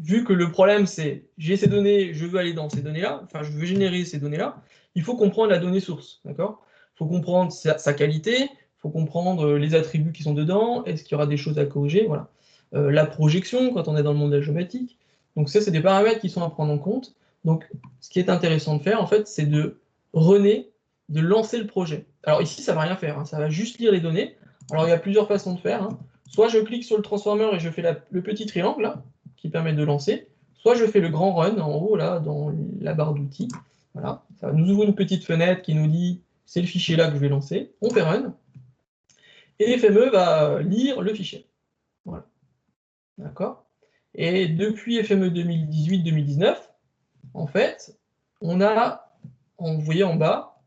vu que le problème c'est, j'ai ces données, je veux aller dans ces données-là, enfin je veux générer ces données-là, il faut comprendre la donnée source, d'accord? Il faut comprendre sa qualité, il faut comprendre les attributs qui sont dedans, est-ce qu'il y aura des choses à corriger, voilà. La projection, quand on est dans le monde de la géométrie. Donc ça, c'est des paramètres qui sont à prendre en compte. Donc, ce qui est intéressant de faire, en fait, c'est de runner, de lancer le projet. Alors ici, ça ne va rien faire, hein, ça va juste lire les données. Alors, il y a plusieurs façons de faire, hein. Soit je clique sur le transformer et je fais le petit triangle, là, qui permet de lancer. Soit je fais le grand run, en haut, là, dans la barre d'outils. Voilà, ça nous ouvre une petite fenêtre qui nous dit, c'est le fichier là que je vais lancer. On fait run. Et FME va lire le fichier. Voilà. D'accord. Et depuis FME 2018-2019, en fait, on a, vous voyez en bas,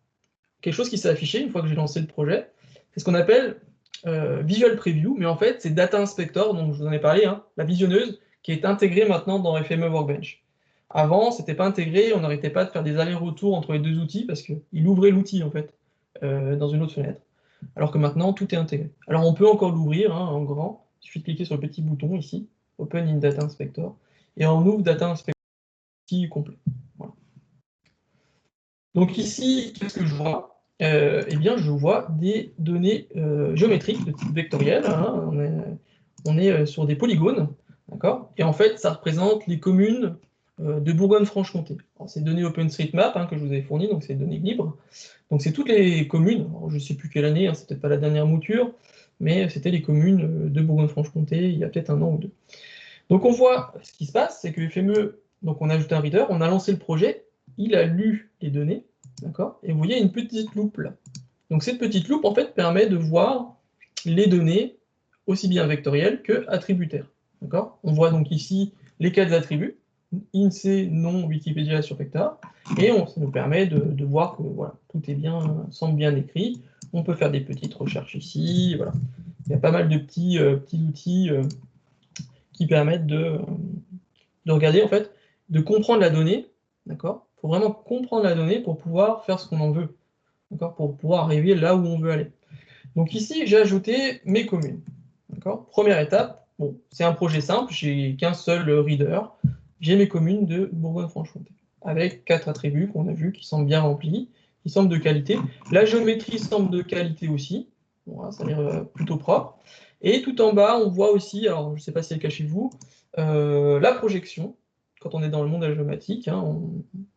quelque chose qui s'est affiché une fois que j'ai lancé le projet. C'est ce qu'on appelle Visual Preview, mais en fait, c'est Data Inspector, dont je vous en ai parlé, hein, la visionneuse, qui est intégrée maintenant dans FME Workbench. Avant, c'était pas intégré, on n'arrêtait pas de faire des allers-retours entre les deux outils, parce qu'il ouvrait l'outil, en fait, dans une autre fenêtre. Alors que maintenant, tout est intégré. Alors, on peut encore l'ouvrir, hein, en grand. Il suffit de cliquer sur le petit bouton, ici, Open in Data Inspector, et on ouvre Data Inspector complet. Voilà. Donc ici, qu'est-ce que je vois? Eh bien, je vois des données géométriques de type vectoriel, hein. On est sur des polygones, d'accord? Et en fait, ça représente les communes de Bourgogne-Franche-Comté. C'est données OpenStreetMap, hein, que je vous avais fournies, donc c'est données libres. Donc c'est toutes les communes, alors, je ne sais plus quelle année, hein, c'est peut-être pas la dernière mouture, mais c'était les communes de Bourgogne-Franche-Comté il y a peut-être un an ou deux. Donc on voit, ce qui se passe, c'est que FME Donc on a ajouté un reader, on a lancé le projet, il a lu les données, d'accord? Et vous voyez une petite loupe là. Donc cette petite loupe, en fait, permet de voir les données aussi bien vectorielles que attributaires, d'accord? On voit donc ici les 4 attributs, INSEE, nom, Wikipédia sur Vector, et ça nous permet de voir que voilà, tout est bien, semble bien écrit. On peut faire des petites recherches ici, voilà. Il y a pas mal de petits outils qui permettent de regarder, en fait, de comprendre la donnée, d'accord? Il faut vraiment comprendre la donnée pour pouvoir faire ce qu'on en veut, d'accord? Pour pouvoir arriver là où on veut aller. Donc ici, j'ai ajouté mes communes, d'accord? Première étape, bon, c'est un projet simple, j'ai qu'un seul reader, j'ai mes communes de Bourgogne-Franche-Comté, avec 4 attributs qu'on a vus, qui semblent bien remplis, qui semblent de qualité. La géométrie semble de qualité aussi, voilà, ça a l'air plutôt propre. Et tout en bas, on voit aussi, alors je ne sais pas si c'est le cas chez vous, la projection. Quand on est dans le monde géomatique, hein,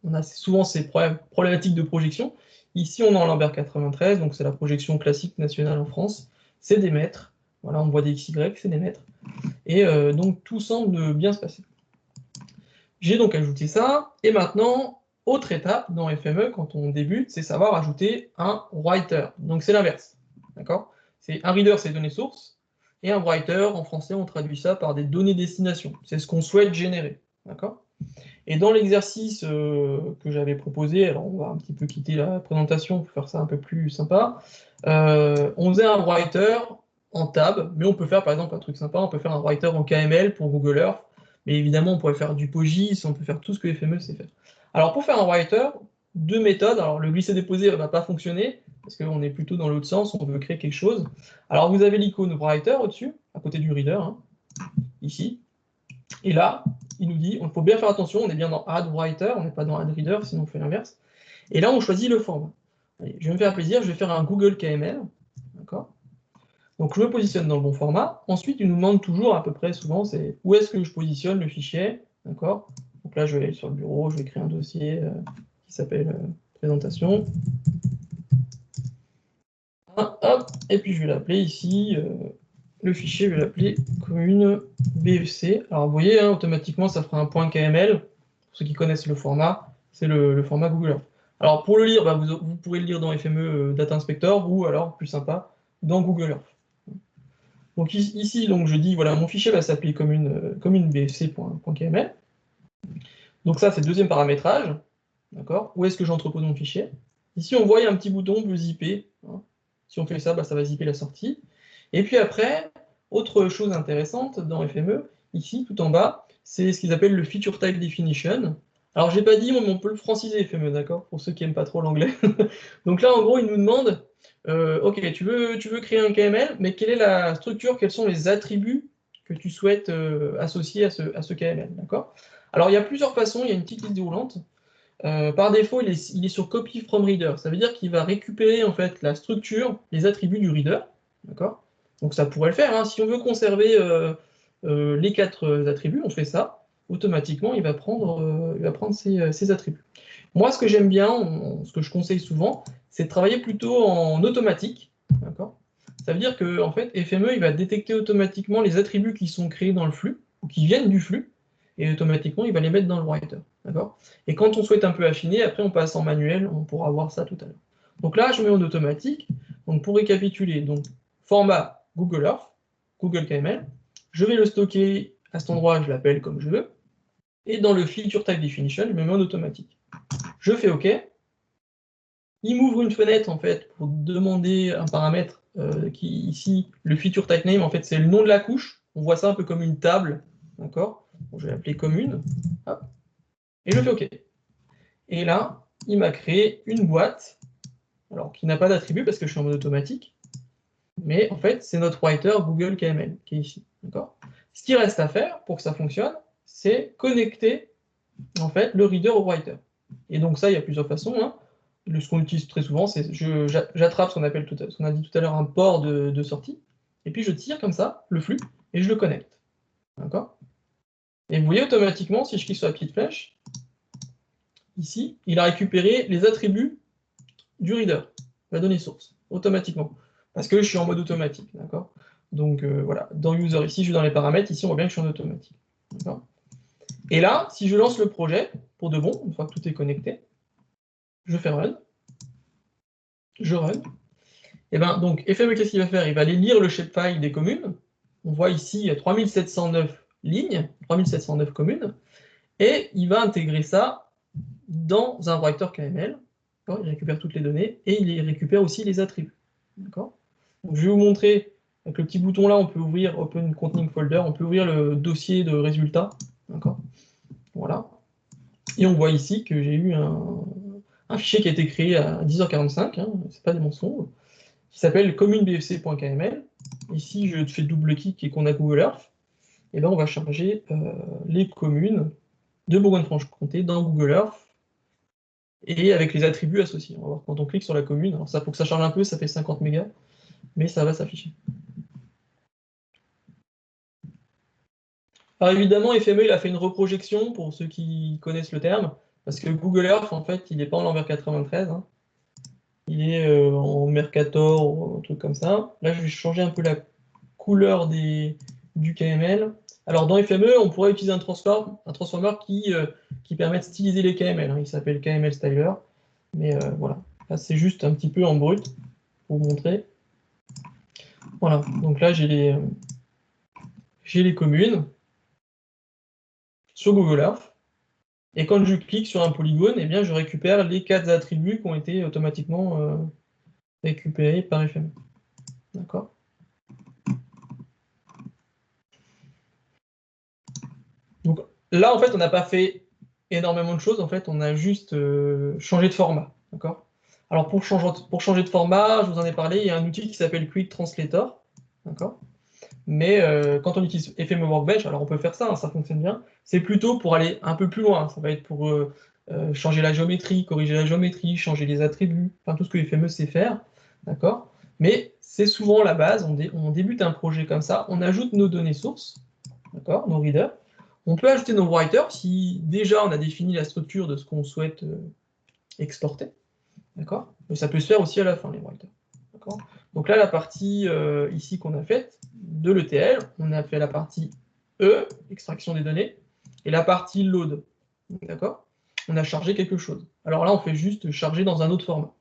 on a souvent ces problématiques de projection. Ici, on est en Lambert 93, donc c'est la projection classique nationale en France. C'est des mètres. Voilà, on voit des XY, c'est des mètres. Et donc tout semble bien se passer. J'ai donc ajouté ça, et maintenant, autre étape dans FME, quand on débute, c'est savoir ajouter un writer. Donc c'est l'inverse, d'accord? C'est un reader, c'est données sources, et un writer, en français, on traduit ça par des données destination. C'est ce qu'on souhaite générer, d'accord? Et dans l'exercice que j'avais proposé, alors on va un petit peu quitter la présentation pour faire ça un peu plus sympa, on faisait un writer en tab, mais on peut faire par exemple un truc sympa, on peut faire un writer en KML pour Google Earth, mais évidemment on pourrait faire du PostGIS, on peut faire tout ce que FME sait faire. Alors pour faire un writer, 2 méthodes, alors le glisser-déposer ne va pas fonctionner, parce qu'on est plutôt dans l'autre sens, on veut créer quelque chose. Alors vous avez l'icône writer au-dessus, à côté du reader, hein, ici, et là, il nous dit, il faut bien faire attention, on est bien dans Add Writer, on n'est pas dans Add Reader, sinon on fait l'inverse. Et là, on choisit le format. Allez, je vais me faire plaisir, je vais faire un Google KML. D'accord? Donc je me positionne dans le bon format. Ensuite, il nous demande toujours, à peu près souvent, c'est où est-ce que je positionne le fichier. D'accord? Donc là, je vais aller sur le bureau, je vais créer un dossier qui s'appelle présentation. Hop, et puis je vais l'appeler ici. Le fichier, je vais l'appeler commune BFC. Alors vous voyez, hein, automatiquement, ça fera un point KML. Pour ceux qui connaissent le format, c'est le format Google Earth. Alors pour le lire, bah, vous pourrez le lire dans FME Data Inspector ou alors, plus sympa, dans Google Earth. Donc ici, donc, je dis, voilà, mon fichier va s'appeler commune bfc.kml. Donc ça, c'est le deuxième paramétrage. D'accord? Où est-ce que j'entrepose mon fichier? Ici, on voit, il y a un petit bouton pour zipper. Hein. Si on fait ça, bah, ça va zipper la sortie. Et puis après, autre chose intéressante dans FME, ici, tout en bas, c'est ce qu'ils appellent le Feature Type Definition. Alors, j'ai pas dit, mais on peut le franciser, FME, d'accord? Pour ceux qui n'aiment pas trop l'anglais. Donc là, en gros, il nous demande, OK, tu veux créer un KML, mais quelle est la structure, quels sont les attributs que tu souhaites associer à ce KML, d'accord? Alors, il y a plusieurs façons, il y a une petite liste déroulante. Par défaut, il est sur Copy from Reader. Ça veut dire qu'il va récupérer en fait la structure, les attributs du reader. D'accord? Donc ça pourrait le faire. Hein. Si on veut conserver les 4 attributs, on fait ça. Automatiquement, il va prendre ces attributs. Moi, ce que j'aime bien, ce que je conseille souvent, c'est de travailler plutôt en automatique. D'accord? Ça veut dire que en fait, FME, il va détecter automatiquement les attributs qui sont créés dans le flux, ou qui viennent du flux, et automatiquement, il va les mettre dans le writer. D'accord? Et quand on souhaite un peu affiner, après on passe en manuel, on pourra voir ça tout à l'heure. Donc là, je mets en automatique. Donc pour récapituler, donc format Google Earth, Google KML, je vais le stocker à cet endroit, je l'appelle comme je veux, et dans le Feature Type Definition, je me mets en automatique. Je fais OK. Il m'ouvre une fenêtre en fait pour demander un paramètre qui ici, le Feature Type Name, en fait, c'est le nom de la couche. On voit ça un peu comme une table, d'accord? Bon, je vais l'appeler commune. Hop. Et je fais OK. Et là, il m'a créé une boîte, alors qui n'a pas d'attribut parce que je suis en mode automatique, mais en fait, c'est notre writer Google KML qui est ici. Ce qui reste à faire pour que ça fonctionne, c'est connecter en fait le reader au writer. Et donc ça, il y a plusieurs façons. Hein. Ce qu'on utilise très souvent, c'est j'attrape ce qu'on appelle, ce qu'on a dit tout à l'heure, un port de sortie, et puis je tire comme ça le flux et je le connecte. D'accord? Et vous voyez automatiquement, si je clique sur la petite flèche, ici, il a récupéré les attributs du reader, la donnée source, automatiquement. Parce que je suis en mode automatique, d'accord? Donc voilà, dans User ici, je vais dans les paramètres, ici on voit bien que je suis en automatique. Et là, si je lance le projet, pour de bon, une fois que tout est connecté, je fais run, je run. Et bien, donc, FME, qu'est-ce qu'il va faire? Il va aller lire le shapefile des communes. On voit ici, il y a 3709 lignes, 3709 communes, et il va intégrer ça dans un writer KML. Il récupère toutes les données, et il récupère aussi les attributs. D'accord? Je vais vous montrer, avec le petit bouton là, on peut ouvrir Open Containing Folder, on peut ouvrir le dossier de résultats. D'accord? Voilà. Et on voit ici que j'ai eu un fichier qui a été créé à 10h45, hein, c'est pas des mensonges, qui s'appelle communebfc.kml. Ici, je fais double-clic et qu'on a Google Earth. Et là, on va charger les communes de Bourgogne-Franche-Comté dans Google Earth et avec les attributs associés. On va voir quand on clique sur la commune. Alors ça, faut que ça charge un peu, ça fait 50 mégas, mais ça va s'afficher. Alors évidemment, FME, il a fait une reprojection pour ceux qui connaissent le terme, parce que Google Earth, en fait, il n'est pas en l'envers 93. Hein. Il est en Mercator, un truc comme ça. Là, je vais changer un peu la couleur du KML. Alors, dans FME, on pourrait utiliser un transformer qui permet de styliser les KML. Hein. Il s'appelle KML Styler. Mais voilà. Là, c'est juste un petit peu en brut pour vous montrer. Voilà. Donc là, j'ai les communes sur Google Earth. Et quand je clique sur un polygone, eh bien, je récupère les 4 attributs qui ont été automatiquement récupérés par FME. D'accord? Donc là, en fait, on n'a pas fait énormément de choses. En fait, on a juste changé de format. D'accord? Alors, pour changer de format, je vous en ai parlé, il y a un outil qui s'appelle Quick Translator. D'accord? Mais quand on utilise FME Workbench, alors on peut faire ça, hein, ça fonctionne bien. C'est plutôt pour aller un peu plus loin. Ça va être pour changer la géométrie, corriger la géométrie, changer les attributs, enfin tout ce que FME sait faire. D'accord? Mais c'est souvent la base. On débute un projet comme ça, on ajoute nos données sources, d'accord, nos readers. On peut ajouter nos writers si déjà on a défini la structure de ce qu'on souhaite exporter. D'accord? Mais ça peut se faire aussi à la fin, les writers. D'accord? Donc là, la partie ici qu'on a faite, de l'ETL, on a fait la partie E, extraction des données, et la partie load. D'accord? On a chargé quelque chose. Alors là, on fait juste charger dans un autre format.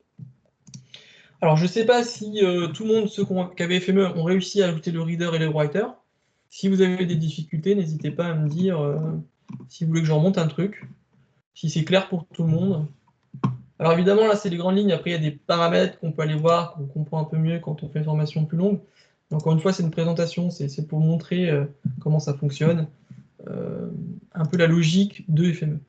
Alors, je ne sais pas si tout le monde, ceux qui avaient FME, ont réussi à ajouter le reader et le writer. Si vous avez des difficultés, n'hésitez pas à me dire si vous voulez que je remonte un truc, si c'est clair pour tout le monde. Alors évidemment, là, c'est les grandes lignes. Après, il y a des paramètres qu'on peut aller voir, qu'on comprend un peu mieux quand on fait une formation plus longue. Mais encore une fois, c'est une présentation, c'est pour montrer comment ça fonctionne, un peu la logique de FME.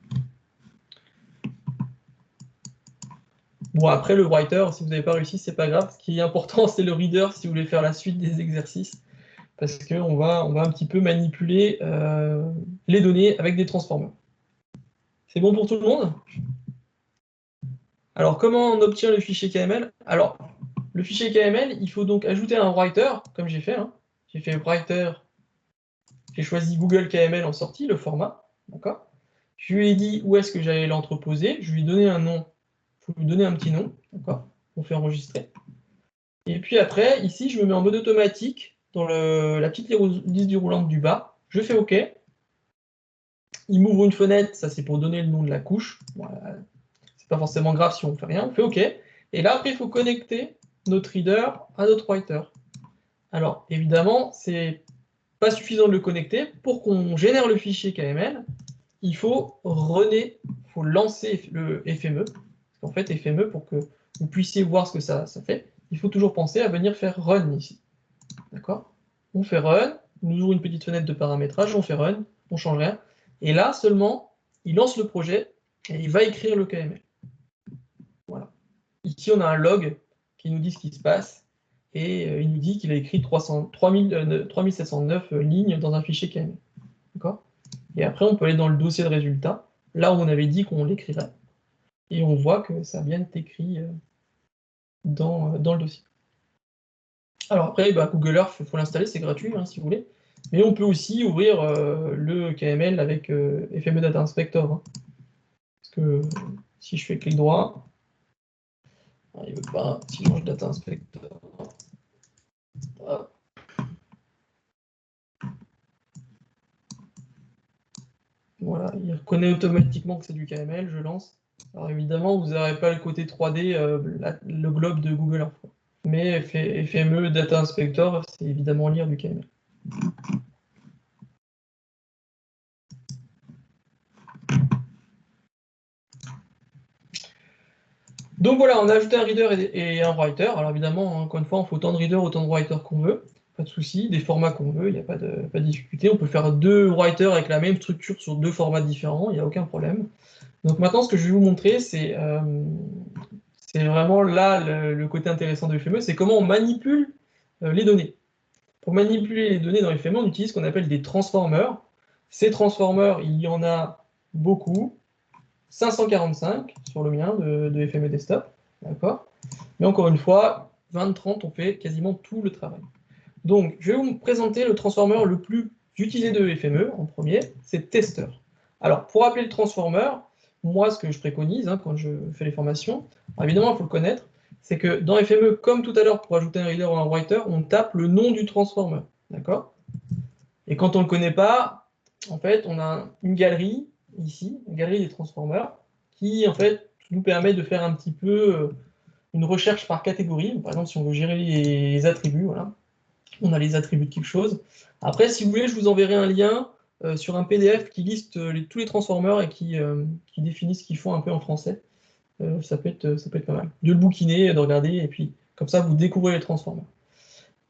Bon, après, le writer, si vous n'avez pas réussi, c'est pas grave. Ce qui est important, c'est le reader si vous voulez faire la suite des exercices. Parce qu'on va un petit peu manipuler les données avec des transformers. C'est bon pour tout le monde? Alors, comment on obtient le fichier KML? Alors, le fichier KML, il faut donc ajouter un writer, comme j'ai fait. Hein. J'ai fait writer, j'ai choisi Google KML en sortie, le format. D'accord? Je lui ai dit où est-ce que j'allais l'entreposer. Je lui ai donné un nom. Il faut lui donner un petit nom. D'accord? On fait enregistrer. Et puis après, ici, je me mets en mode automatique dans la petite liste du roulant du bas. Je fais OK. Il m'ouvre une fenêtre, ça c'est pour donner le nom de la couche. Voilà. C'est pas forcément grave si on ne fait rien, on fait OK. Et là, après, il faut connecter notre reader à notre writer. Alors, évidemment, c'est pas suffisant de le connecter. Pour qu'on génère le fichier KML, il faut lancer le FME. Parce qu'en fait, FME, pour que vous puissiez voir ce que ça fait, il faut toujours penser à venir faire run ici. D'accord? On fait run, il nous ouvre une petite fenêtre de paramétrage, on fait run, on ne change rien. Et là, seulement, il lance le projet et il va écrire le KML. Voilà. Ici, on a un log qui nous dit ce qui se passe et il nous dit qu'il a écrit 3709 lignes dans un fichier KML. D'accord? Et après, on peut aller dans le dossier de résultats, là où on avait dit qu'on l'écrirait. Et on voit que ça a bien été écrit dans le dossier. Alors après, Google Earth, il faut l'installer, c'est gratuit hein, si vous voulez. Mais on peut aussi ouvrir le KML avec FME Data Inspector. Hein. Parce que si je fais clic droit, il ne veut pas, si je change Data Inspector. Hop. Voilà, il reconnaît automatiquement que c'est du KML, je lance. Alors évidemment, vous n'aurez pas le côté 3D, le globe de Google Info. Mais FME Data Inspector, c'est évidemment lire du KML. Donc voilà, on a ajouté un reader et un writer. Alors évidemment, encore une fois, on fait autant de reader, autant de writer qu'on veut. Pas de souci, des formats qu'on veut, il n'y a pas de difficulté. On peut faire 2 writers avec la même structure sur 2 formats différents, il n'y a aucun problème. Donc maintenant, ce que je vais vous montrer, c'est vraiment là le côté intéressant de FME, c'est comment on manipule les données. Pour manipuler les données dans FME, on utilise ce qu'on appelle des transformers. Ces transformers, il y en a beaucoup, 545 sur le mien de FME Desktop, d'accord. Mais encore une fois, 20-30, on fait quasiment tout le travail. Donc, je vais vous présenter le transformer le plus utilisé de FME en premier, c'est tester. Alors, pour appeler le transformer, moi, ce que je préconise quand je fais les formations, évidemment, il faut le connaître, c'est que dans FME, comme tout à l'heure, pour ajouter un reader ou un writer, on tape le nom du transformer, d'accord. Et quand on ne le connaît pas, en fait, on a une galerie, ici, une galerie des transformers, qui, en fait, nous permet de faire un petit peu une recherche par catégorie. Par exemple, si on veut gérer les attributs, voilà, on a les attributs de quelque chose. Après, si vous voulez, je vous enverrai un lien sur un PDF qui liste tous les transformers et qui définit ce qu'ils font un peu en français. Ça peut être pas mal. De le bouquiner, de regarder, et puis comme ça, vous découvrez les transformers.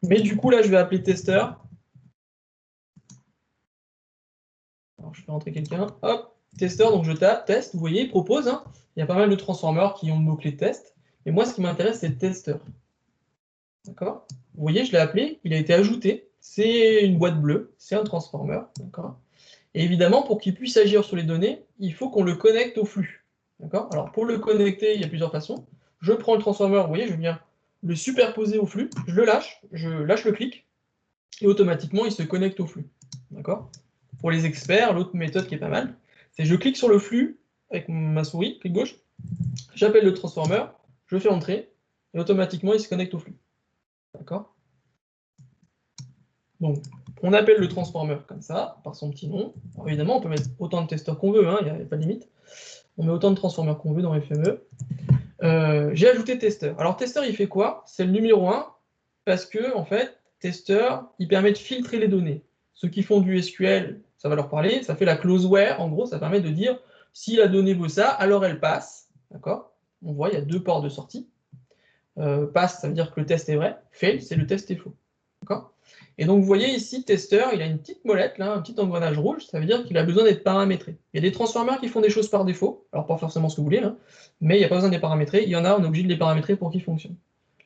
Mais du coup, là, je vais appeler tester. Alors, je fais rentrer quelqu'un. Hop, tester, donc je tape, test. Vous voyez, il propose. Il y a pas mal de transformers qui ont le mot-clé test. Et moi, ce qui m'intéresse, c'est tester. D'accord. Vous voyez, je l'ai appelé, il a été ajouté. C'est une boîte bleue, c'est un transformer. D'accord. Et évidemment, pour qu'il puisse agir sur les données, il faut qu'on le connecte au flux. D'accord. Alors, pour le connecter, il y a plusieurs façons. Je prends le transformer, vous voyez, je viens le superposer au flux, je lâche le clic, et automatiquement, il se connecte au flux. D'accord. Pour les experts, l'autre méthode qui est pas mal, c'est je clique sur le flux avec ma souris, clic gauche, j'appelle le transformer, je fais entrer, et automatiquement, il se connecte au flux. D'accord. Donc, on appelle le transformer comme ça, par son petit nom. Alors, évidemment, on peut mettre autant de testeurs qu'on veut, il n'y a pas de limite. On met autant de transformers qu'on veut dans FME. J'ai ajouté testeur. Alors, testeur, il fait quoi? C'est le numéro 1, parce que, en fait, testeur, il permet de filtrer les données. Ceux qui font du SQL, ça va leur parler. Ça fait la clause where, en gros, ça permet de dire si la donnée vaut ça, alors elle passe. D'accord. On voit, il y a 2 ports de sortie. Pass, ça veut dire que le test est vrai. Fail, c'est le test est faux. D'accord. Et donc, vous voyez ici, testeur, il a une petite molette, là, un petit engrenage rouge, ça veut dire qu'il a besoin d'être paramétré. Il y a des transformers qui font des choses par défaut, alors pas forcément ce que vous voulez, mais il n'y a pas besoin de les paramétrer. Il y en a, on est obligé de les paramétrer pour qu'ils fonctionnent.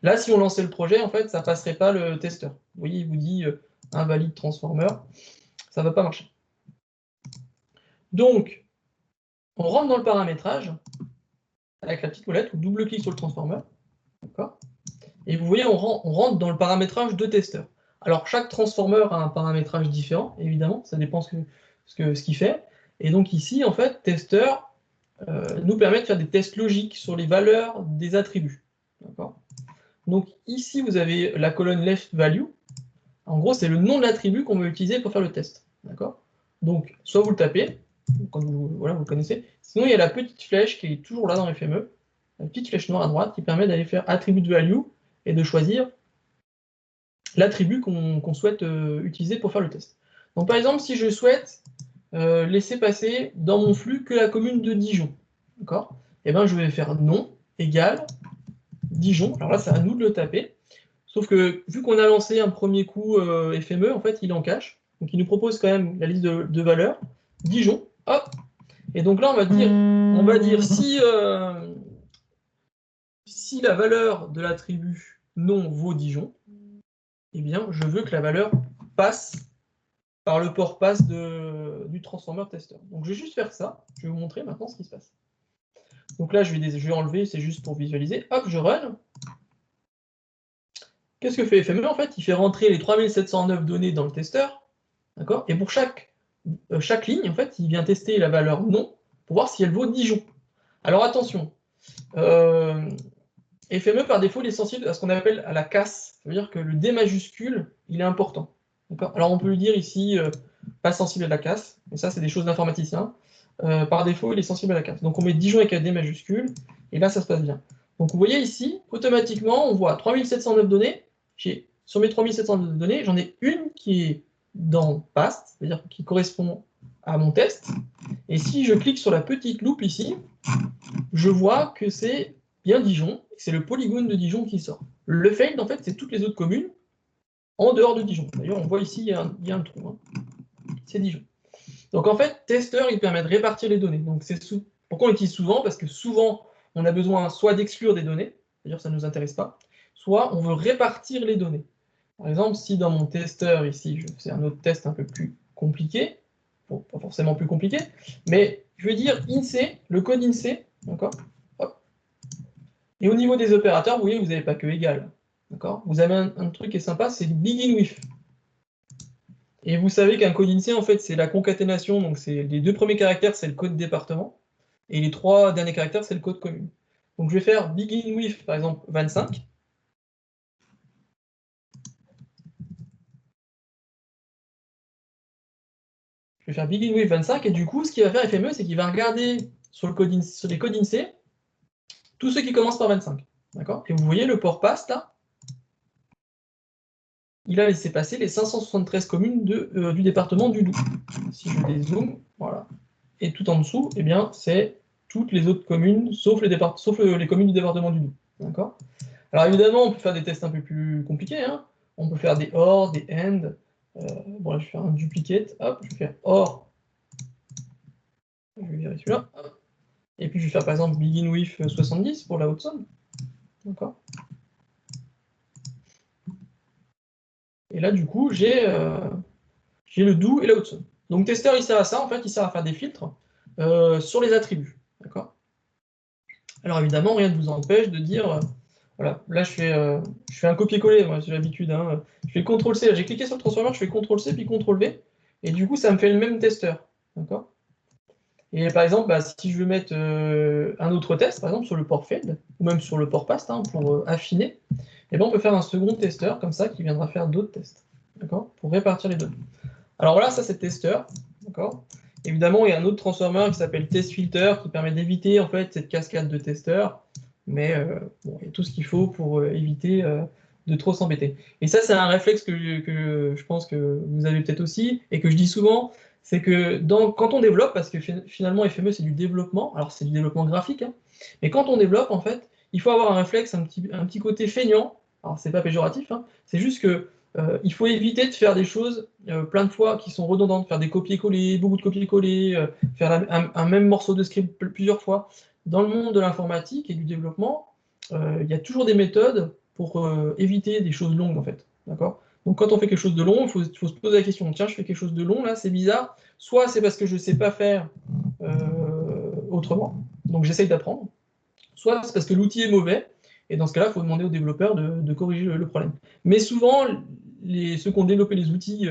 Là, si on lançait le projet, en fait, ça ne passerait pas le testeur. Vous voyez, il vous dit invalide transformer, ça ne va pas marcher. Donc, on rentre dans le paramétrage avec la petite molette, ou double-clic sur le transformer, d'accord. Et vous voyez, on rentre dans le paramétrage de testeur. Alors, chaque transformer a un paramétrage différent, évidemment, ça dépend ce qu'il fait. Et donc ici, en fait, testeur nous permet de faire des tests logiques sur les valeurs des attributs. Donc ici, vous avez la colonne left value. En gros, c'est le nom de l'attribut qu'on veut utiliser pour faire le test. Donc, soit vous le tapez, quand vous le connaissez. Sinon, il y a la petite flèche qui est toujours là dans FME, la petite flèche noire à droite qui permet d'aller faire attribute value et de choisir l'attribut qu'on souhaite utiliser pour faire le test. Donc par exemple, si je souhaite laisser passer dans mon flux que la commune de Dijon, d'accord, et ben je vais faire non égale Dijon. Alors là, c'est à nous de le taper. Sauf que vu qu'on a lancé un premier coup FME, en fait, il en cache. Donc il nous propose quand même la liste de valeurs. Dijon, hop. Et donc là, on va dire si la valeur de l'attribut non vaut Dijon, eh bien, je veux que la valeur passe par le port pass du transformer tester. Donc, je vais juste faire ça. Je vais vous montrer maintenant ce qui se passe. Donc là, je vais enlever, c'est juste pour visualiser. Hop, je run. Qu'est-ce que fait FME? En fait, il fait rentrer les 3709 données dans le testeur. D'accord. Et pour chaque ligne, en fait, il vient tester la valeur non pour voir si elle vaut Dijon. Alors, attention. FME, par défaut, il est sensible à ce qu'on appelle à la casse. Ça veut dire que le D majuscule, il est important. Alors, on peut lui dire ici, pas sensible à la casse. Mais ça, c'est des choses d'informaticiens. par défaut, il est sensible à la carte. Donc on met Dijon avec un D majuscule, et là, ça se passe bien. Donc vous voyez ici, automatiquement, on voit 3709 données. Sur mes 3709 données, j'en ai une qui est dans PAST, c'est-à-dire qui correspond à mon test. Et si je clique sur la petite loupe ici, je vois que c'est bien Dijon, c'est le polygone de Dijon qui sort. Le failed, en fait, c'est toutes les autres communes en dehors de Dijon. D'ailleurs, on voit ici, il y a un trou. Hein. C'est Dijon. Donc en fait, testeur, il permet de répartir les données. Donc pourquoi on l'utilise souvent? Parce que souvent, on a besoin soit d'exclure des données, d'ailleurs ça ne nous intéresse pas, soit on veut répartir les données. Par exemple, si dans mon testeur ici, je fais un autre test un peu plus compliqué, bon, pas forcément plus compliqué, mais je vais dire INSEE, le code INSEE, d'accord? Et au niveau des opérateurs, vous voyez, vous n'avez pas que égal, d'accord? Vous avez un truc qui est sympa, c'est begin with. Et vous savez qu'un code INSEE, en fait, c'est la concaténation, donc c'est les deux premiers caractères, c'est le code département, et les trois derniers caractères, c'est le code commune. Donc je vais faire begin with, par exemple, 25. Je vais faire begin with 25, et du coup, ce qu'il va faire FME, c'est qu'il va regarder sur les codes INSEE tous ceux qui commencent par 25. D'accord? Et vous voyez le port pass, là, il a laissé passer les 573 communes du département du Doubs. Si je dézoome, voilà. Et tout en dessous, eh bien, c'est toutes les autres communes, sauf les communes du département du Doubs. D'accord? Alors évidemment, on peut faire des tests un peu plus compliqués. Hein. On peut faire des OR, des AND. Bon, là, je vais faire un duplicate. Hop, je vais faire OR. Je vais virer celui-là. Et puis, je vais faire par exemple begin with 70 pour la haute somme. D'accord? Et là, du coup, j'ai le doux et la haute somme. Donc, testeur, il sert à ça. En fait, il sert à faire des filtres sur les attributs. D'accord? Alors, évidemment, rien ne vous empêche de dire... voilà, là, je fais un copier-coller. Moi, j'ai l'habitude. Hein. Je fais CTRL-C. J'ai cliqué sur le transformer, je fais CTRL-C, puis CTRL-V. Et du coup, ça me fait le même testeur. D'accord? Et par exemple, bah, si je veux mettre un autre test, par exemple sur le port failed, ou même sur le port past, hein, pour affiner, et ben on peut faire un second testeur comme ça qui viendra faire d'autres tests, d'accord, pour répartir les données. Alors voilà, ça c'est testeur, d'accord. Évidemment, il y a un autre transformer qui s'appelle testFilter qui permet d'éviter en fait cette cascade de testeurs, mais bon, il y a tout ce qu'il faut pour éviter de trop s'embêter. Et ça, c'est un réflexe que je pense que vous avez peut-être aussi, et que je dis souvent, c'est que quand on développe, parce que finalement FME c'est du développement, alors c'est du développement graphique, hein, mais quand on développe, en fait, il faut avoir un réflexe, un petit côté feignant, alors c'est pas péjoratif, hein, c'est juste que il faut éviter de faire des choses plein de fois qui sont redondantes, faire des copier-coller, beaucoup de copier-coller, faire un même morceau de script plusieurs fois. Dans le monde de l'informatique et du développement, il y a toujours des méthodes pour éviter des choses longues, en fait. D'accord? Donc quand on fait quelque chose de long, il faut se poser la question, tiens, je fais quelque chose de long, là, c'est bizarre. Soit c'est parce que je ne sais pas faire autrement, donc j'essaye d'apprendre. Soit c'est parce que l'outil est mauvais, et dans ce cas-là, il faut demander aux développeurs de corriger le problème. Mais souvent, ceux qui ont développé les outils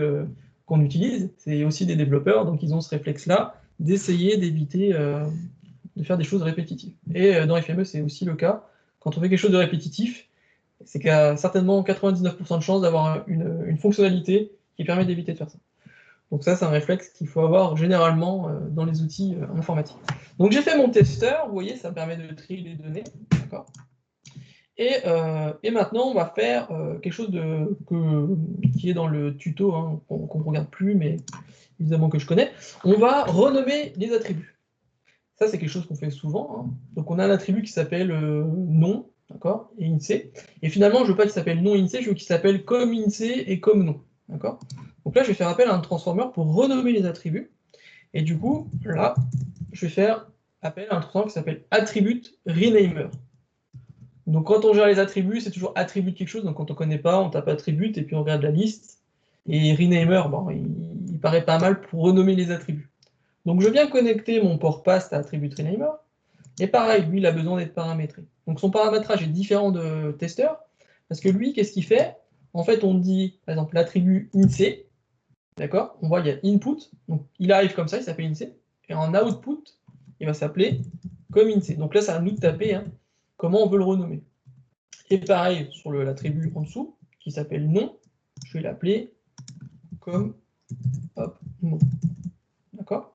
qu'on utilise, c'est aussi des développeurs, donc ils ont ce réflexe-là d'essayer d'éviter de faire des choses répétitives. Et dans FME, c'est aussi le cas. Quand on fait quelque chose de répétitif, c'est qu'il y a certainement 99% de chances d'avoir une fonctionnalité qui permet d'éviter de faire ça. Donc ça, c'est un réflexe qu'il faut avoir généralement dans les outils informatiques. Donc j'ai fait mon testeur, vous voyez, ça me permet de trier les données. D'accord. Et maintenant, on va faire quelque chose qui est dans le tuto, hein, qu'on ne regarde plus, mais évidemment que je connais. On va renommer les attributs. Ça, c'est quelque chose qu'on fait souvent. Hein. Donc on a un attribut qui s'appelle nom, d'accord, et INSEE. Et finalement, je ne veux pas qu'il s'appelle nom INSEE, je veux qu'il s'appelle comme INSEE et comme nom. D'accord. Donc là, je vais faire appel à un transformer pour renommer les attributs. Et du coup, là, je vais faire appel à un transformer qui s'appelle attribute renamer. Donc quand on gère les attributs, c'est toujours attribut de quelque chose. Donc quand on ne connaît pas, on tape attribute et puis on regarde la liste. Et renamer, bon, il paraît pas mal pour renommer les attributs. Donc je viens connecter mon port past à attribute renamer. Et pareil, lui, il a besoin d'être paramétré. Donc son paramétrage est différent de testeur. Parce que lui, qu'est-ce qu'il fait? En fait, on dit, par exemple, l'attribut INSEE. D'accord? On voit, il y a input. Donc il arrive comme ça, il s'appelle INSEE. Et en output, il va s'appeler comme INSEE. Donc là, c'est à nous de taper hein, comment on veut le renommer. Et pareil sur l'attribut en dessous, qui s'appelle nom, je vais l'appeler comme hop, nom. D'accord?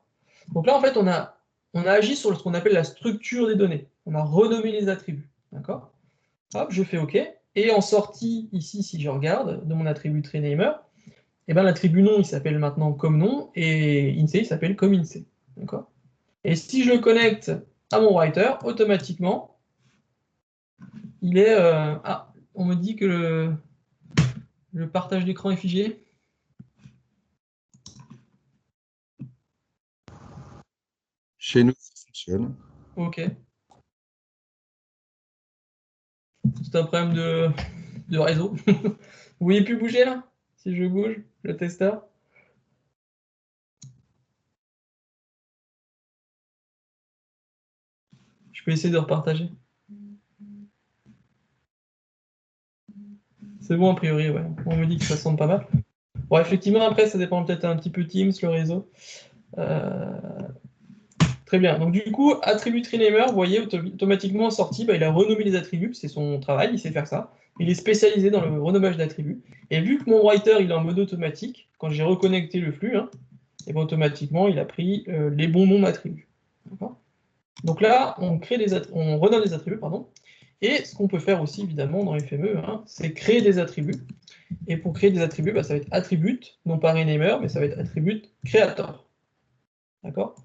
Donc là, en fait, on a on a agi sur ce qu'on appelle la structure des données. On a renommé les attributs. D'accord? Hop, je fais OK. Et en sortie, ici, si je regarde, de mon attribut TreeNamer, eh ben, l'attribut nom, il s'appelle maintenant comme nom, et INSEE, il s'appelle comme INSEE. D'accord? Et si je le connecte à mon writer, automatiquement, il est... Ah, on me dit que le partage d'écran est figé. Chez nous, ça fonctionne. OK. C'est un problème de réseau. Vous voyez plus bouger là? Si je bouge, le testeur. Je peux essayer de repartager. C'est bon a priori, ouais. On me dit que ça semble pas mal. Bon, effectivement, après, ça dépend peut-être un petit peu Teams, le réseau. Très bien. Donc, du coup, attribut TreeNamer, vous voyez, automatiquement en sortie, bah, il a renommé les attributs, c'est son travail, il sait faire ça. Il est spécialisé dans le renommage d'attributs. Et vu que mon writer, il est en mode automatique, quand j'ai reconnecté le flux, hein, et ben, automatiquement, il a pris les bons noms d'attributs. Donc là, on renomme des attributs, pardon. Et ce qu'on peut faire aussi, évidemment, dans FME, hein, c'est créer des attributs. Et pour créer des attributs, bah, ça va être attribute, non pas renamer, mais ça va être attribute creator. D'accord?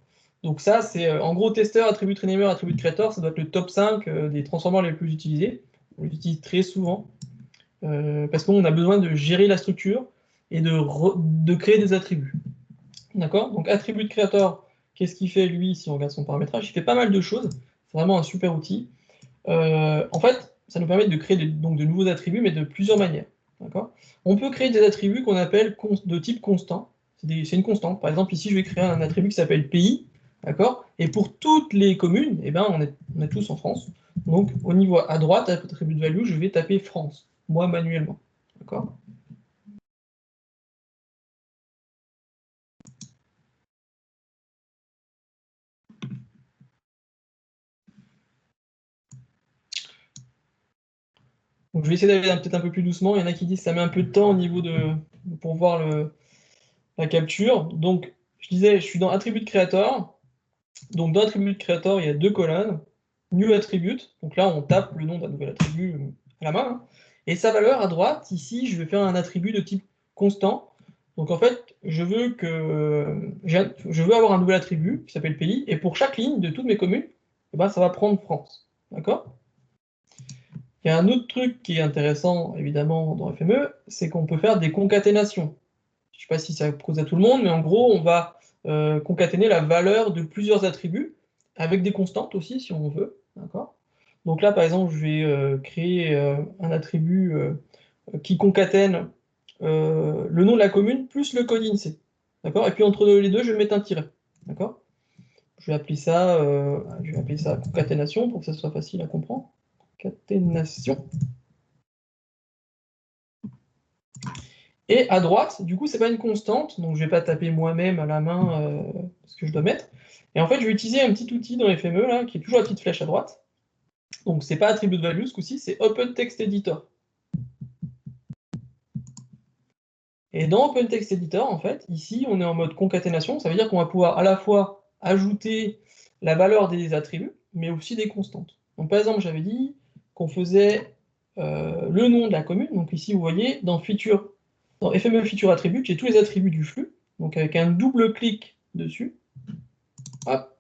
Donc ça, c'est en gros testeur, attribute renamer, attribute creator, ça doit être le top 5 des transformers les plus utilisés. On l'utilise très souvent parce qu'on a besoin de gérer la structure et de créer des attributs. D'accord? Donc attribute creator, qu'est-ce qu'il fait lui si on regarde son paramétrage? Il fait pas mal de choses. C'est vraiment un super outil. En fait, ça nous permet de créer donc de nouveaux attributs, mais de plusieurs manières. On peut créer des attributs qu'on appelle de type constant. C'est une constante. Par exemple, ici, je vais créer un attribut qui s'appelle pays. Et pour toutes les communes, eh ben, on est tous en France. Donc, au niveau à droite, attribut de value, je vais taper France, moi manuellement. D'accord? Donc, je vais essayer d'aller peut-être un peu plus doucement. Il y en a qui disent que ça met un peu de temps au niveau pour voir la capture. Donc, je disais, je suis dans attribut de creator. Donc, dans attribut de creator, il y a deux colonnes. New attribute. Donc là, on tape le nom d'un nouvel attribut à la main. Hein. Et sa valeur à droite, ici, je vais faire un attribut de type constant. Donc en fait, je veux avoir un nouvel attribut qui s'appelle pays. Et pour chaque ligne de toutes mes communes, eh ben, ça va prendre France. D'accord? Il y a un autre truc qui est intéressant, évidemment, dans FME, c'est qu'on peut faire des concaténations. Je ne sais pas si ça cause à tout le monde, mais en gros, on va concaténer la valeur de plusieurs attributs, avec des constantes aussi, si on veut. Donc là, par exemple, je vais créer un attribut qui concatène le nom de la commune plus le code INSEE. Et puis entre les deux, je vais mettre un tiret. Je vais appeler ça concaténation pour que ça soit facile à comprendre. Concaténation. Et à droite, du coup, c'est pas une constante, donc je vais pas taper moi-même à la main ce que je dois mettre. Et en fait, je vais utiliser un petit outil dans FME là, qui est toujours la petite flèche à droite. Donc c'est pas attribut de value ce coup-ci, c'est Open Text Editor. Et dans Open Text Editor, en fait, ici, on est en mode concaténation. Ça veut dire qu'on va pouvoir à la fois ajouter la valeur des attributs, mais aussi des constantes. Donc par exemple, j'avais dit qu'on faisait le nom de la commune. Donc ici, vous voyez, dans FME Feature Attribute, j'ai tous les attributs du flux. Donc avec un double clic dessus, hop,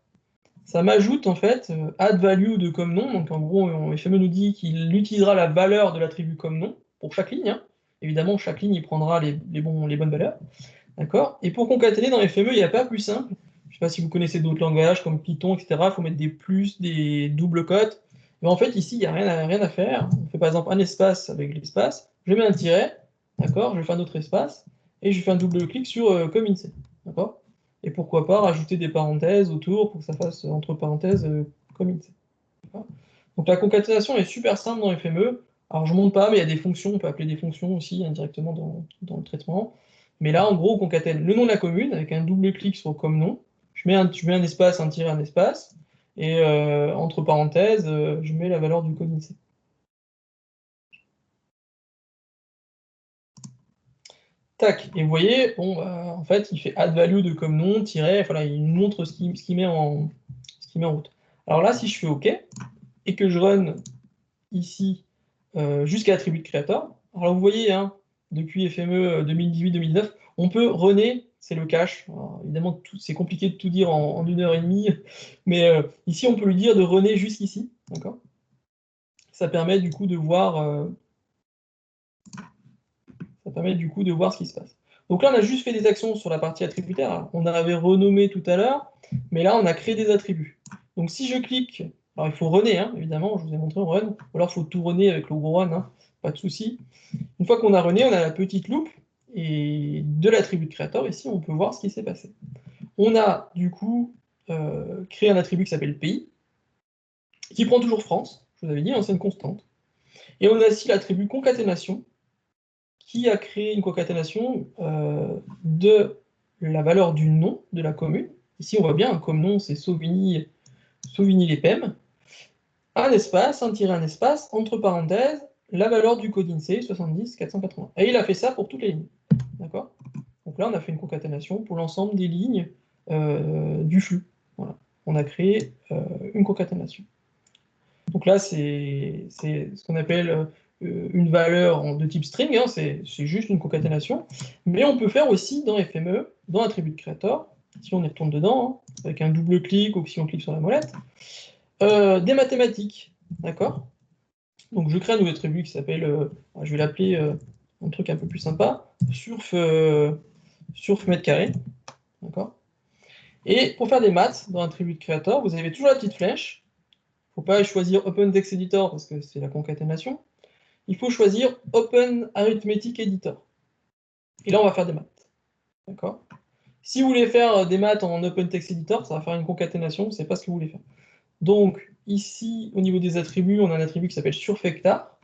ça m'ajoute en fait add value de comme nom. Donc en gros, FME nous dit qu'il utilisera la valeur de l'attribut comme nom pour chaque ligne. Hein. Évidemment, chaque ligne, il prendra les bonnes valeurs. D'accord? Et pour concaténer dans FME, il n'y a pas plus simple. Je ne sais pas si vous connaissez d'autres langages comme Python, etc. Il faut mettre des plus, des doubles cotes. Mais en fait, ici, il n'y a rien à faire. On fait par exemple un espace avec l'espace. Je mets un tiret. D'accord? Je fais un autre espace. Et je fais un double clic sur comme INSEE. D'accord? Et pourquoi pas rajouter des parenthèses autour pour que ça fasse entre parenthèses comme INSEE. Donc la concaténation est super simple dans FME. Alors je ne montre pas, mais il y a des fonctions, on peut appeler des fonctions aussi indirectement dans le traitement. Mais là, en gros, on concatène le nom de la commune avec un double clic sur comme nom. Je mets un espace, un tiret, un espace. Et entre parenthèses, je mets la valeur du code INSEE. Tac, et vous voyez, bon, bah, en fait, il fait add value de comme nom, tiret, voilà, il montre ce qu'il qui met en route. Alors là, si je fais OK, et que je run ici jusqu'à Attribute Creator, alors vous voyez, hein, depuis FME 2018-2019, on peut runner, c'est le cache. Alors, évidemment, c'est compliqué de tout dire en 1h30, mais ici, on peut lui dire de runner jusqu'ici, d'accord? Ça permet du coup de voir ce qui se passe. Donc là, on a juste fait des actions sur la partie attributaire. Alors, on avait renommé tout à l'heure, mais là, on a créé des attributs. Donc si je clique, alors il faut runner, hein, évidemment, je vous ai montré run, ou alors il faut tout runner avec le gros run, hein, pas de souci. Une fois qu'on a runné, on a la petite loupe, et de l'attribut créateur, ici, on peut voir ce qui s'est passé. On a, du coup, créé un attribut qui s'appelle pays, qui prend toujours France, je vous avais dit, c'est une constante. Et on a aussi l'attribut concaténation, qui a créé une concaténation de la valeur du nom de la commune. Ici, on voit bien, comme nom, c'est Sauvigny-les-Pêmes. Un espace, un tiret, un espace, entre parenthèses, la valeur du code INSEE, 70 480. Et il a fait ça pour toutes les lignes. D'accord? Donc là, on a fait une concaténation pour l'ensemble des lignes du flux. Voilà. On a créé une concaténation. Donc là, c'est ce qu'on appelle une valeur de type string, hein, c'est juste une concaténation. Mais on peut faire aussi dans FME, dans Attribute Creator, si on y retourne dedans, hein, avec un double clic ou si on clique sur la molette, des mathématiques. D'accord? Donc je crée un nouvel attribut qui s'appelle, je vais l'appeler un truc un peu plus sympa, surf mètre carré. D'accord? Et pour faire des maths dans Attribute Creator, vous avez toujours la petite flèche. Il ne faut pas choisir Open Text Editor parce que c'est la concaténation. Il faut choisir Open Arithmetic Editor. Et là, on va faire des maths. D'accord? Si vous voulez faire des maths en Open Text Editor, ça va faire une concaténation, c'est pas ce que vous voulez faire. Donc, ici, au niveau des attributs, on a un attribut qui s'appelle surfhectare,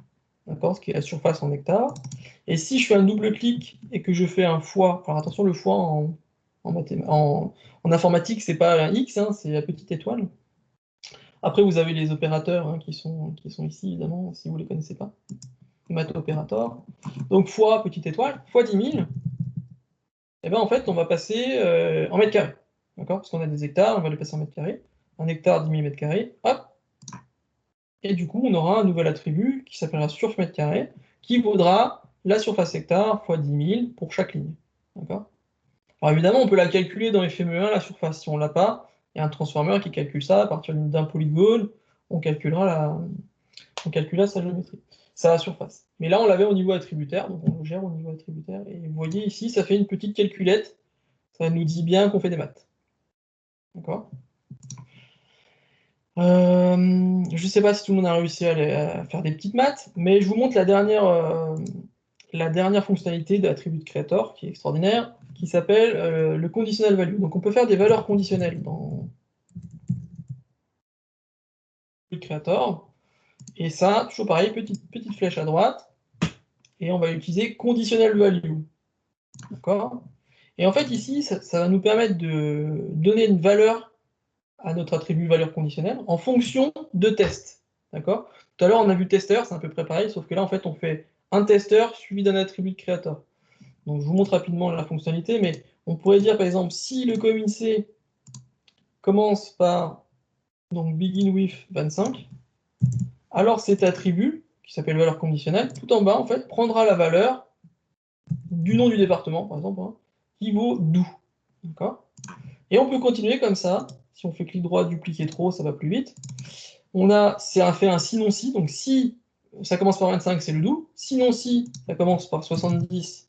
d'accord, ce qui est la surface en hectares. Et si je fais un double clic et que je fais un fois, alors attention, le fois en informatique, c'est pas un X, hein, c'est la petite étoile. Après, vous avez les opérateurs hein, qui sont ici, évidemment, si vous ne les connaissez pas. Math opérateur. Donc, fois petite étoile, fois 10 000, et bien en fait, on va passer en mètres carrés. D'accord? Parce qu'on a des hectares, on va les passer en mètres carrés. Un hectare, 10 000 mètres carrés, hop. Et du coup, on aura un nouvel attribut qui s'appellera surf mètre carré, qui vaudra la surface hectare fois 10 000 pour chaque ligne. D'accord? Alors évidemment, on peut la calculer dans FME1, la surface. Si on ne l'a pas, il y a un transformer qui calcule ça à partir d'un polygone, on calculera sa géométrie, sa surface. Mais là, on l'avait au niveau attributaire, donc on le gère au niveau attributaire. Et vous voyez ici, ça fait une petite calculette. Ça nous dit bien qu'on fait des maths. D'accord? Je ne sais pas si tout le monde a réussi à faire des petites maths, mais je vous montre la dernière fonctionnalité de l'attribut creator, qui est extraordinaire, qui s'appelle le conditional value. Donc on peut faire des valeurs conditionnelles dans le creator. Et ça, toujours pareil, petite flèche à droite, et on va utiliser conditional value. D'accord? Et en fait, ici, ça va nous permettre de donner une valeur à notre attribut valeur conditionnelle en fonction de tests. D'accord? Tout à l'heure, on a vu testeur, c'est à peu près pareil, sauf que là, en fait, on fait un testeur suivi d'un attribut de créateur. Donc, je vous montre rapidement la fonctionnalité, mais on pourrait dire, par exemple, si le commit commence par donc, begin with 25, alors cet attribut, qui s'appelle valeur conditionnelle, tout en bas, en fait, prendra la valeur du nom du département, par exemple, hein, qui vaut doux. D'accord? Et on peut continuer comme ça. Si on fait clic droit, dupliquer trop, ça va plus vite. C'est fait un sinon si, donc si ça commence par 25, c'est le doux. Sinon si ça commence par 70,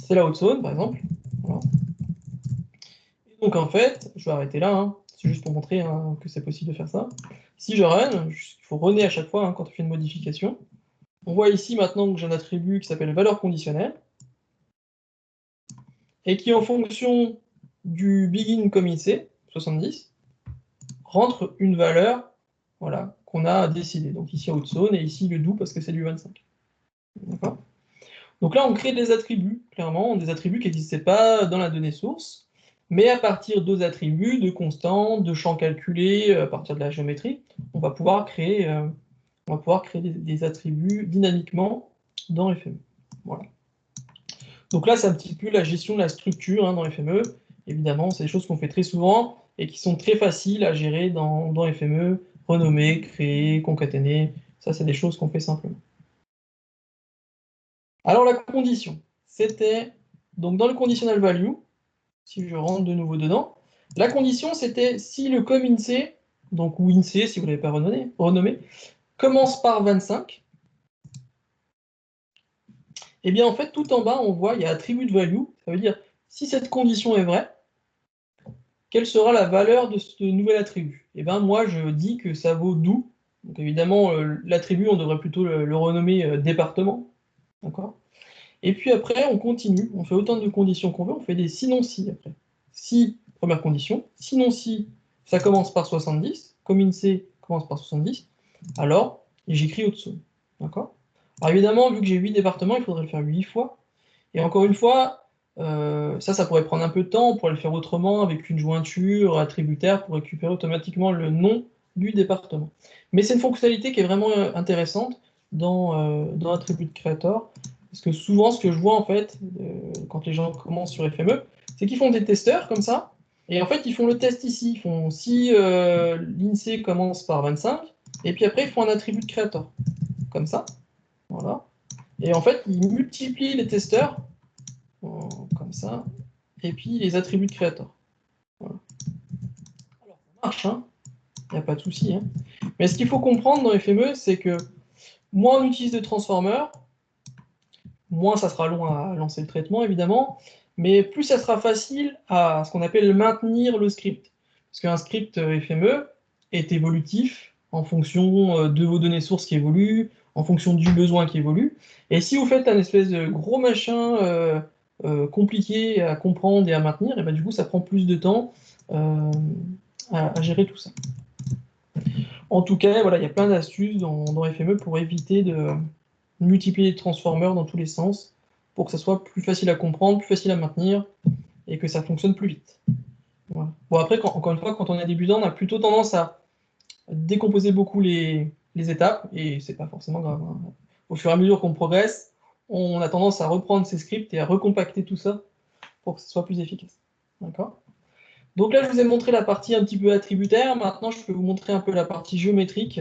c'est la haute zone, par exemple. Voilà. Et donc en fait, je vais arrêter là, hein. C'est juste pour montrer hein, que c'est possible de faire ça. Si je run, il faut runner à chaque fois hein, quand on fait une modification. On voit ici maintenant que j'ai un attribut qui s'appelle valeur conditionnelle, et qui en fonction du begin commit C, 70, rentre une valeur voilà, qu'on a décidé. Donc ici haute zone et ici le doux parce que c'est du 25. D'accord? Donc là, on crée des attributs, clairement, des attributs qui n'existaient pas dans la donnée source, mais à partir d'autres attributs, de constantes, de champs calculés, à partir de la géométrie, on va pouvoir créer des attributs dynamiquement dans FME. Voilà. Donc là, c'est un petit peu la gestion de la structure hein, dans FME. Évidemment, c'est des choses qu'on fait très souvent. et qui sont très faciles à gérer dans FME, renommer, créer, concaténer. Ça, c'est des choses qu'on fait simplement. Alors la condition, c'était donc dans le conditional value, si je rentre de nouveau dedans, la condition c'était si le com INSEE, donc ou INSEE si vous ne l'avez pas renommé, commence par 25, et bien en fait tout en bas on voit il y a attribute value, ça veut dire si cette condition est vraie, quelle sera la valeur de ce nouvel attribut? Et bien moi je dis que ça vaut doux, donc évidemment l'attribut on devrait plutôt le renommer département, d'accord? Et puis après, on continue, on fait autant de conditions qu'on veut, on fait des sinon si après. Si, première condition, sinon si, ça commence par 70, comme INSEE commence par 70, alors j'écris au-dessous. D'accord? Alors évidemment, vu que j'ai 8 départements, il faudrait le faire 8 fois. Et encore une fois, ça pourrait prendre un peu de temps, on pourrait le faire autrement, avec une jointure attributaire pour récupérer automatiquement le nom du département. Mais c'est une fonctionnalité qui est vraiment intéressante dans Attribute Creator, parce que souvent, ce que je vois, en fait, quand les gens commencent sur FME, c'est qu'ils font des testeurs, comme ça, et en fait, ils font le test ici. Ils font si l'INSEE commence par 25, et puis après, ils font un Attribute Creator, comme ça. Voilà. Et en fait, ils multiplient les testeurs, comme ça, et puis les attributs de Creator. Voilà. Alors, ça marche, hein, il n'y a pas de souci. Hein. Mais ce qu'il faut comprendre dans FME, c'est que moins on utilise de transformers, moins ça sera long à lancer le traitement, évidemment, mais plus ça sera facile à ce qu'on appelle maintenir le script. Parce qu'un script FME est évolutif en fonction de vos données sources qui évoluent, en fonction du besoin qui évolue. Et si vous faites un espèce de gros machin compliqué à comprendre et à maintenir, et ben du coup ça prend plus de temps à gérer tout ça. En tout cas, voilà, il y a plein d'astuces dans FME pour éviter de multiplier les transformers dans tous les sens pour que ça soit plus facile à comprendre, plus facile à maintenir et que ça fonctionne plus vite. Voilà. Bon, après, encore une fois, quand on est débutant, on a plutôt tendance à décomposer beaucoup les étapes et c'est pas forcément grave. Hein. Au fur et à mesure qu'on progresse, on a tendance à reprendre ces scripts et à recompacter tout ça pour que ce soit plus efficace. D'accord ? Donc là, je vous ai montré la partie un petit peu attributaire. Maintenant, je peux vous montrer un peu la partie géométrique.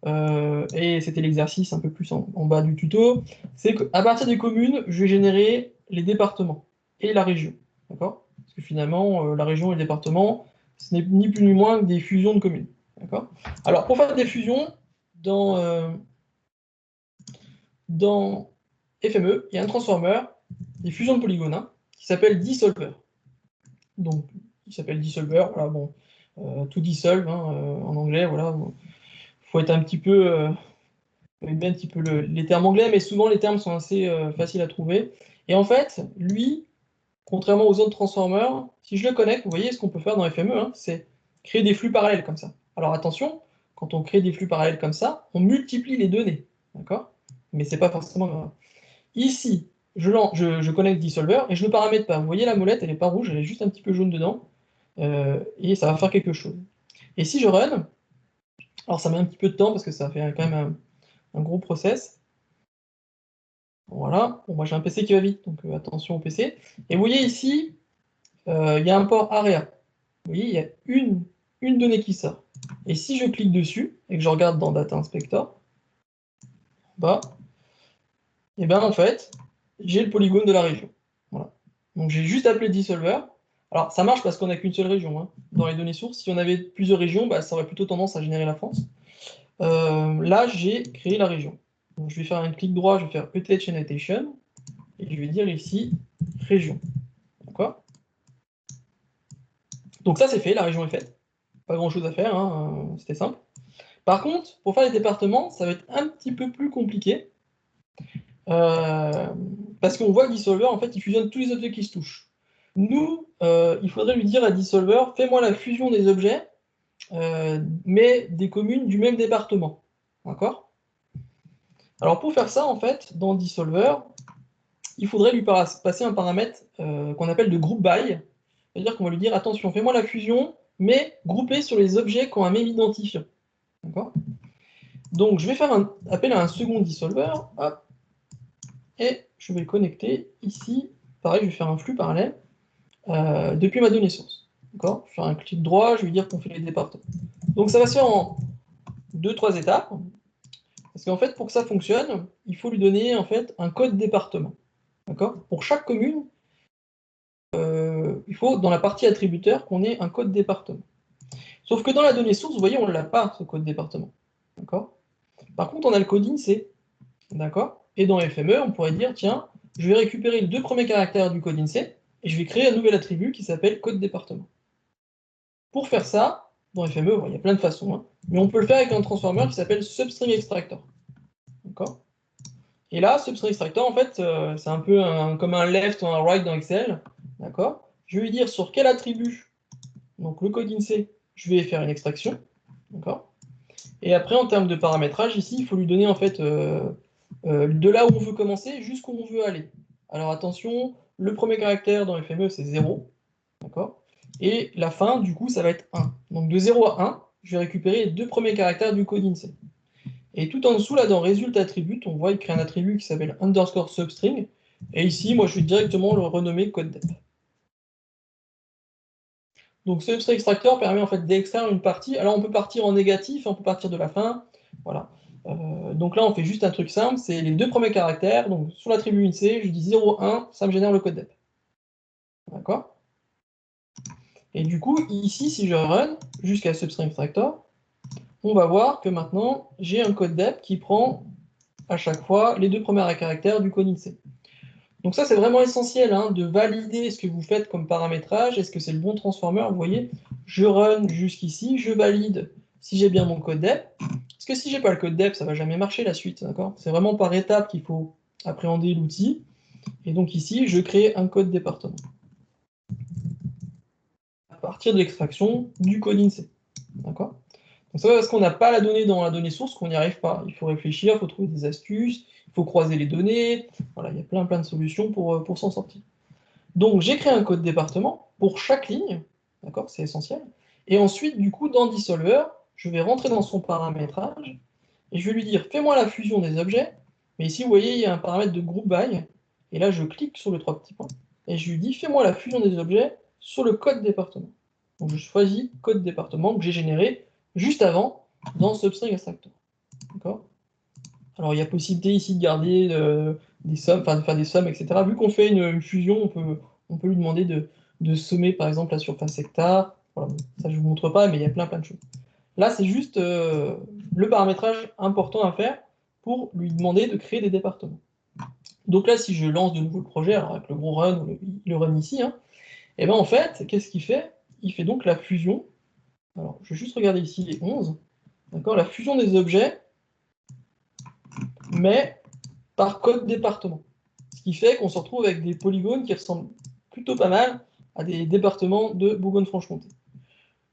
Et c'était l'exercice un peu plus en bas du tuto. C'est qu'à partir des communes, je vais générer les départements et la région. D'accord ? Parce que finalement, la région et le département, ce n'est ni plus ni moins que des fusions de communes. D'accord ? Alors, pour faire des fusions, dans FME, il y a un transformer, des fusions de polygones, hein, qui s'appelle dissolver. Donc, il s'appelle dissolver, voilà, bon, to dissolve, hein, en anglais, voilà. Il faut être un petit peu, bien un petit peu les termes anglais, mais souvent les termes sont assez faciles à trouver. Et en fait, lui, contrairement aux autres transformers, si je le connecte, vous voyez ce qu'on peut faire dans FME, hein, c'est créer des flux parallèles comme ça. Alors attention, quand on crée des flux parallèles comme ça, on multiplie les données, d'accord? Mais c'est pas forcément grave. Ici, je connecte Dissolver et je ne paramètre pas. Vous voyez la molette, elle n'est pas rouge, elle est juste un petit peu jaune dedans. Et ça va faire quelque chose. Et si je run, alors ça met un petit peu de temps parce que ça fait quand même un gros process. Voilà, bon, moi j'ai un PC qui va vite, donc attention au PC. Et vous voyez ici, il y a un port ARIA. Vous voyez, il y a une donnée qui sort. Et si je clique dessus, et que je regarde dans Data Inspector, bah, et ben en fait, j'ai le polygone de la région. Voilà. Donc j'ai juste appelé dissolver. Alors ça marche parce qu'on n'a qu'une seule région. Hein. Dans les données sources, si on avait plusieurs régions, bah, ça aurait plutôt tendance à générer la France. Là, j'ai créé la région. Donc je vais faire un clic droit, je vais faire ETH Annotation, et je vais dire ici région. D'accord ? Donc ça c'est fait, la région est faite. Pas grand chose à faire, hein, c'était simple. Par contre, pour faire les départements, ça va être un petit peu plus compliqué. Parce qu'on voit que Dissolver, en fait, il fusionne tous les objets qui se touchent. Nous, il faudrait lui dire à Dissolver, fais-moi la fusion des objets, mais des communes du même département. D'accord ? Alors pour faire ça, en fait, dans Dissolver, il faudrait lui passer un paramètre qu'on appelle de group by. C'est-à-dire qu'on va lui dire, attention, fais-moi la fusion, mais groupée sur les objets qui ont un même identifiant. D'accord ? Donc je vais faire appel à un second Dissolver, hop, et je vais le connecter ici. Pareil, je vais faire un flux parallèle depuis ma donnée source. D'accord? Je fais un clic droit, je vais dire qu'on fait les départements. Donc ça va se faire en 2-3 étapes. Parce qu'en fait, pour que ça fonctionne, il faut lui donner en fait un code département. D'accord? Pour chaque commune, il faut dans la partie attributeur qu'on ait un code département. Sauf que dans la donnée source, vous voyez, on ne l'a pas, ce code département. D'accord? Par contre, on a le code INSEE. D'accord? Et dans FME, on pourrait dire, tiens, je vais récupérer les 2 premiers caractères du code INSEE et je vais créer un nouvel attribut qui s'appelle code département. Pour faire ça, dans FME, bon, il y a plein de façons, hein, mais on peut le faire avec un transformer qui s'appelle substring extractor. D'accord? Et là, substring extractor, en fait, c'est un peu comme un left ou un right dans Excel. D'accord? Je vais lui dire sur quel attribut, donc le code INSEE, je vais faire une extraction. D'accord? Et après, en termes de paramétrage, ici, il faut lui donner en fait de là où on veut commencer jusqu'où on veut aller. Alors attention, le premier caractère dans FME, c'est 0. D'accord? Et la fin, du coup, ça va être 1. Donc de 0 à 1, je vais récupérer les 2 premiers caractères du code INSEE. Et tout en dessous, là, dans Result Attribute, on voit qu'il crée un attribut qui s'appelle underscore substring. Et ici, moi, je vais directement le renommer code-dep. Donc substring extractor permet en fait d'extraire une partie. Alors on peut partir en négatif, on peut partir de la fin. Voilà. Donc là, on fait juste un truc simple, c'est les 2 premiers caractères. Donc sur l'attribut INSEE, je dis 0, 1, ça me génère le code-dep. D'accord? Et du coup, ici, si je run jusqu'à substring extractor, on va voir que maintenant, j'ai un code-dep qui prend à chaque fois les 2 premiers caractères du code INSEE. Donc ça, c'est vraiment essentiel hein, de valider ce que vous faites comme paramétrage. Est-ce que c'est le bon transformer? Vous voyez, je run jusqu'ici, je valide si j'ai bien mon code dep. Parce que si j'ai pas le code dep, ça va jamais marcher la suite. D'accord? C'est vraiment par étape qu'il faut appréhender l'outil. Et donc ici, je crée un code département à partir de l'extraction du code INSEE. D'accord? Donc ça, parce qu'on n'a pas la donnée dans la donnée source qu'on n'y arrive pas. Il faut réfléchir, il faut trouver des astuces, il faut croiser les données. Voilà, il y a plein de solutions pour s'en sortir. Donc j'ai créé un code département pour chaque ligne, d'accord, c'est essentiel. Et ensuite, du coup, dans Dissolver, je vais rentrer dans son paramétrage et je vais lui dire fais-moi la fusion des objets. Mais ici, vous voyez, il y a un paramètre de group by. Et là, je clique sur le 3 petits points et je lui dis fais-moi la fusion des objets sur le code département. Donc je choisis code département que j'ai généré juste avant dans Substring Extractor. D'accord? Alors il y a possibilité ici de garder des sommes, enfin de faire des sommes, etc. Vu qu'on fait une fusion, on peut lui demander de sommer par exemple la surface hectare. Voilà, ça je ne vous montre pas, mais il y a plein de choses. Là, c'est juste le paramétrage important à faire pour lui demander de créer des départements. Donc là, si je lance de nouveau le projet, alors avec le gros run, le run ici, hein, et ben en fait, qu'est-ce qu'il fait? Il fait donc la fusion. Alors, je vais juste regarder ici les 11. D'accord, la fusion des objets, mais par code département. Ce qui fait qu'on se retrouve avec des polygones qui ressemblent plutôt pas mal à des départements de Bourgogne-Franche-Comté.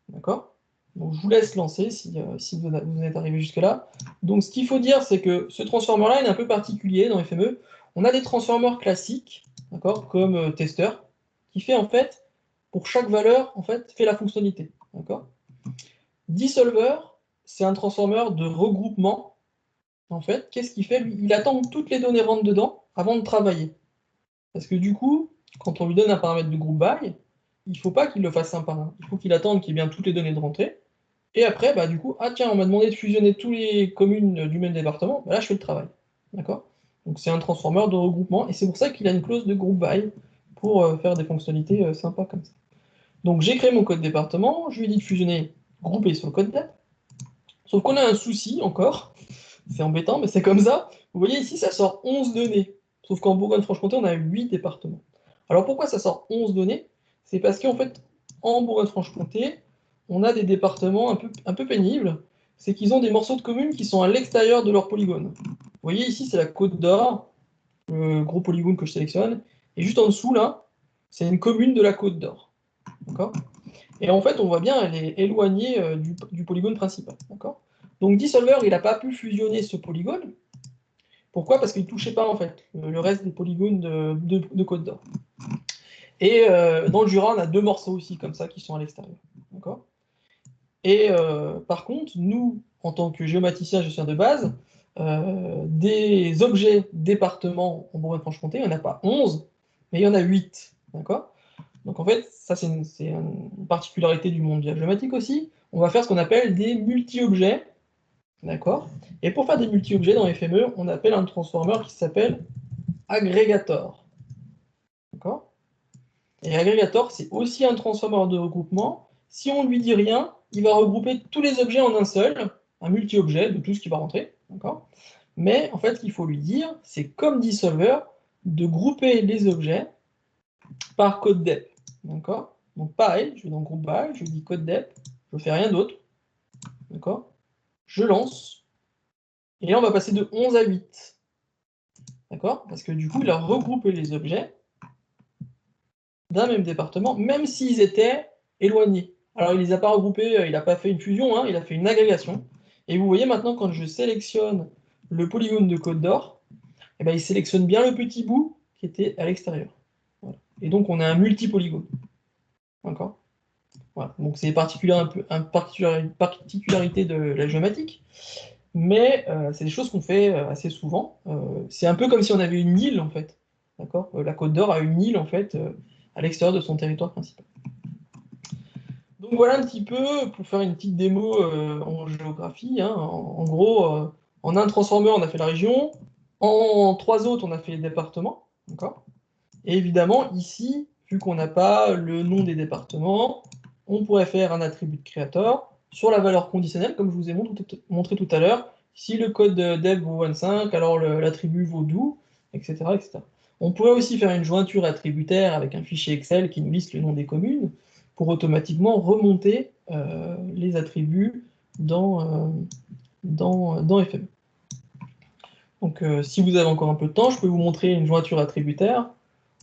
D'accord? Donc je vous laisse lancer si vous êtes arrivé jusque-là. Donc ce qu'il faut dire, c'est que ce transformer-là est un peu particulier dans FME. On a des transformers classiques, d'accord, comme tester, qui fait en fait, pour chaque valeur, en fait, fait la fonctionnalité. D'accord? Dissolver, c'est un transformer de regroupement. En fait, qu'est-ce qu'il fait? Lui, il attend que toutes les données rentrent dedans avant de travailler. Parce que du coup, quand on lui donne un paramètre de group by, il ne faut pas qu'il le fasse un par un. Il faut qu'il attende qu'il y ait bien toutes les données de rentrée. Et après, bah, du coup, ah tiens, on m'a demandé de fusionner toutes les communes du même département. Bah, là, je fais le travail. D'accord? Donc c'est un transformer de regroupement. Et c'est pour ça qu'il a une clause de group by pour faire des fonctionnalités sympas comme ça. Donc j'ai créé mon code département. Je lui ai dit de fusionner, grouper sur le code dep. Sauf qu'on a un souci encore. C'est embêtant, mais c'est comme ça. Vous voyez ici, ça sort 11 données. Sauf qu'en Bourgogne-Franche-Comté, on a 8 départements. Alors pourquoi ça sort 11 données? C'est parce qu'en fait, en Bourgogne-Franche-Comté, on a des départements un peu pénibles. C'est qu'ils ont des morceaux de communes qui sont à l'extérieur de leur polygone. Vous voyez ici, c'est la Côte d'Or, le gros polygone que je sélectionne. Et juste en dessous, là, c'est une commune de la Côte d'Or. D'accord? Et en fait, on voit bien, elle est éloignée du polygone principal. D'accord? Donc Dissolver, il n'a pas pu fusionner ce polygone. Pourquoi? Parce qu'il ne touchait pas en fait le reste des polygones de Côte d'Or. Et dans le Jura, on a 2 morceaux aussi comme ça qui sont à l'extérieur. D'accord? Et par contre, nous, en tant que géomaticien gestionnaire de base, des objets départements en Bourgogne-Franche-Comté, il n'y en a pas 11, mais il y en a 8. D'accord? Donc en fait, ça c'est une particularité du monde diagrammatique aussi. On va faire ce qu'on appelle des multi-objets, d'accord? Et pour faire des multi-objets dans FME, on appelle un transformer qui s'appelle agrégator, d'accord? Et agrégator, c'est aussi un transformer de regroupement. Si on ne lui dit rien, il va regrouper tous les objets en un seul, un multi-objet de tout ce qui va rentrer, d'accord? Mais en fait, ce qu'il faut lui dire, c'est comme dissolver, de grouper les objets par code dep, d'accord? Donc pareil, je vais dans le groupe by, je dis code dep, je ne fais rien d'autre, d'accord? Je lance, et là on va passer de 11 à 8, d'accord? Parce que du coup, il a regroupé les objets d'un même département, même s'ils étaient éloignés. Alors il ne les a pas regroupés, il n'a pas fait une fusion, hein, il a fait une agrégation. Et vous voyez maintenant, quand je sélectionne le polygone de Côte d'Or, eh ben, il sélectionne bien le petit bout qui était à l'extérieur. Voilà. Et donc on a un multipolygone. D'accord? Voilà. Donc c'est une particularité de la géomatique, mais c'est des choses qu'on fait assez souvent. C'est un peu comme si on avait une île, en fait. D'accord? La Côte d'Or a une île, en fait, à l'extérieur de son territoire principal. Donc voilà un petit peu, pour faire une petite démo en géographie, hein. En gros, en un transformer, on a fait la région, en trois autres, on a fait les départements, d'accord? Et évidemment, ici, vu qu'on n'a pas le nom des départements, on pourrait faire un attribut de créateur sur la valeur conditionnelle, comme je vous ai montré tout à l'heure. Si le code dev vaut 25, alors l'attribut vaut do, etc., etc. On pourrait aussi faire une jointure attributaire avec un fichier Excel qui nous liste le nom des communes pour automatiquement remonter les attributs dans FME. Donc si vous avez encore un peu de temps, je peux vous montrer une jointure attributaire.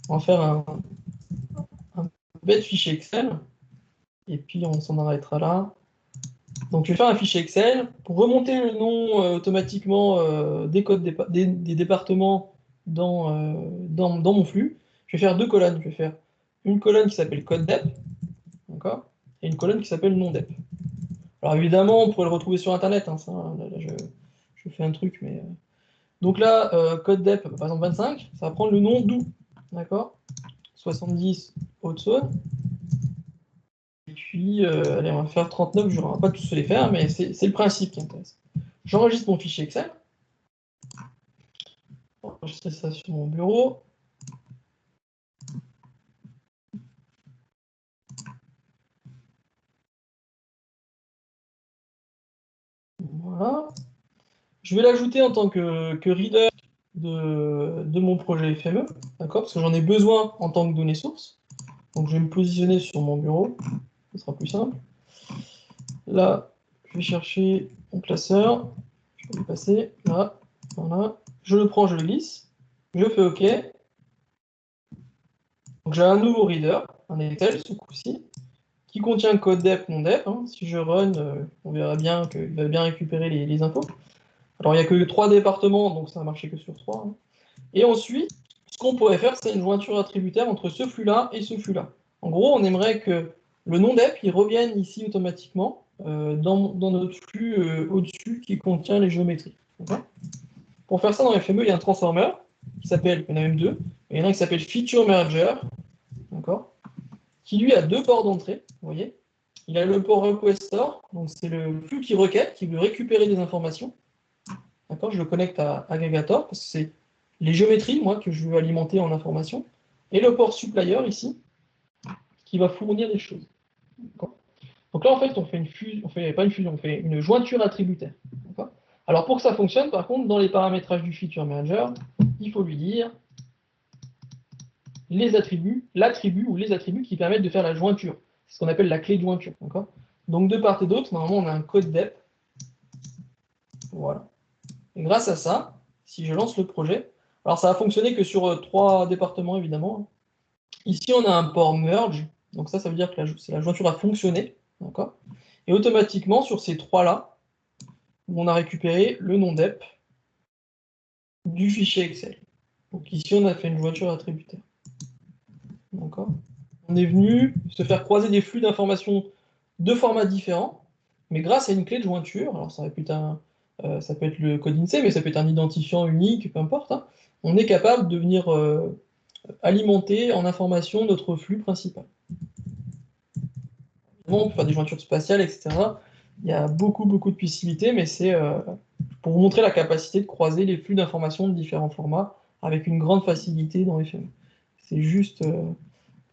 On va faire un bête fichier Excel, et puis on s'en arrêtera là. Donc je vais faire un fichier Excel pour remonter le nom automatiquement des codes des départements dans mon flux. Je vais faire deux colonnes. Je vais faire une colonne qui s'appelle code dep, d'accord, et une colonne qui s'appelle nom dep. Alors évidemment, on pourrait le retrouver sur Internet, hein, ça, là, je fais un truc, mais... Donc là, code dep, par exemple 25, ça va prendre le nom d'où, d'accord, 70 Haute-Saône. Et puis, allez, on va faire 39, je ne vais pas tous les faire, mais c'est le principe qui intéresse. J'enregistre mon fichier Excel. Je vais enregistrer ça sur mon bureau. Voilà. Je vais l'ajouter en tant que reader de mon projet FME, d'accord, parce que j'en ai besoin en tant que donnée source. Donc, je vais me positionner sur mon bureau. Ce sera plus simple. Là, je vais chercher mon classeur. Je vais le passer là. Voilà. Je le prends, je le glisse. Je fais OK. Donc j'ai un nouveau reader, un Excel ce coup-ci, qui contient code dep, non dep. Hein. Si je run, on verra bien qu'il va bien récupérer les infos. Alors il n'y a que 3 départements, donc ça n'a marché que sur 3. Hein. Et ensuite, ce qu'on pourrait faire, c'est une jointure attributaire entre ce flux-là et ce flux-là. En gros, on aimerait que le non dep il revienne ici automatiquement dans notre flux au-dessus qui contient les géométries. Pour faire ça dans FME, il y a un transformer qui s'appelle, il y en a même deux, il y en a un qui s'appelle Feature Merger, d'accord, qui lui a deux ports d'entrée, vous voyez. Il a le port requestor, donc c'est le flux qui requête, qui veut récupérer des informations. D'accord, je le connecte à Aggregator, parce que c'est les géométries, moi, que je veux alimenter en information. Et le port supplier, ici, qui va fournir des choses. Donc là, en fait, on fait une fusion, on fait une jointure attributaire. Alors pour que ça fonctionne, par contre, dans les paramétrages du feature manager, il faut lui dire les attributs, l'attribut ou les attributs qui permettent de faire la jointure. C'est ce qu'on appelle la clé de jointure. Donc de part et d'autre, normalement, on a un code dep. Voilà. Et grâce à ça, si je lance le projet, alors ça va fonctionner que sur 3 départements, évidemment. Ici, on a un port merge. Donc ça veut dire que la jointure a fonctionné. Et automatiquement, sur ces 3-là, on a récupéré le nom dep du fichier Excel. Donc ici, on a fait une jointure attributaire. D'accord. On est venu se faire croiser des flux d'informations de formats différents, mais grâce à une clé de jointure, alors ça peut être le code INSEE, mais ça peut être un identifiant unique, peu importe, hein, on est capable de venir alimenter en information notre flux principal. On peut faire des jointures spatiales, etc. Il y a beaucoup de possibilités, mais c'est pour vous montrer la capacité de croiser les flux d'informations de différents formats avec une grande facilité dans FME. C'est juste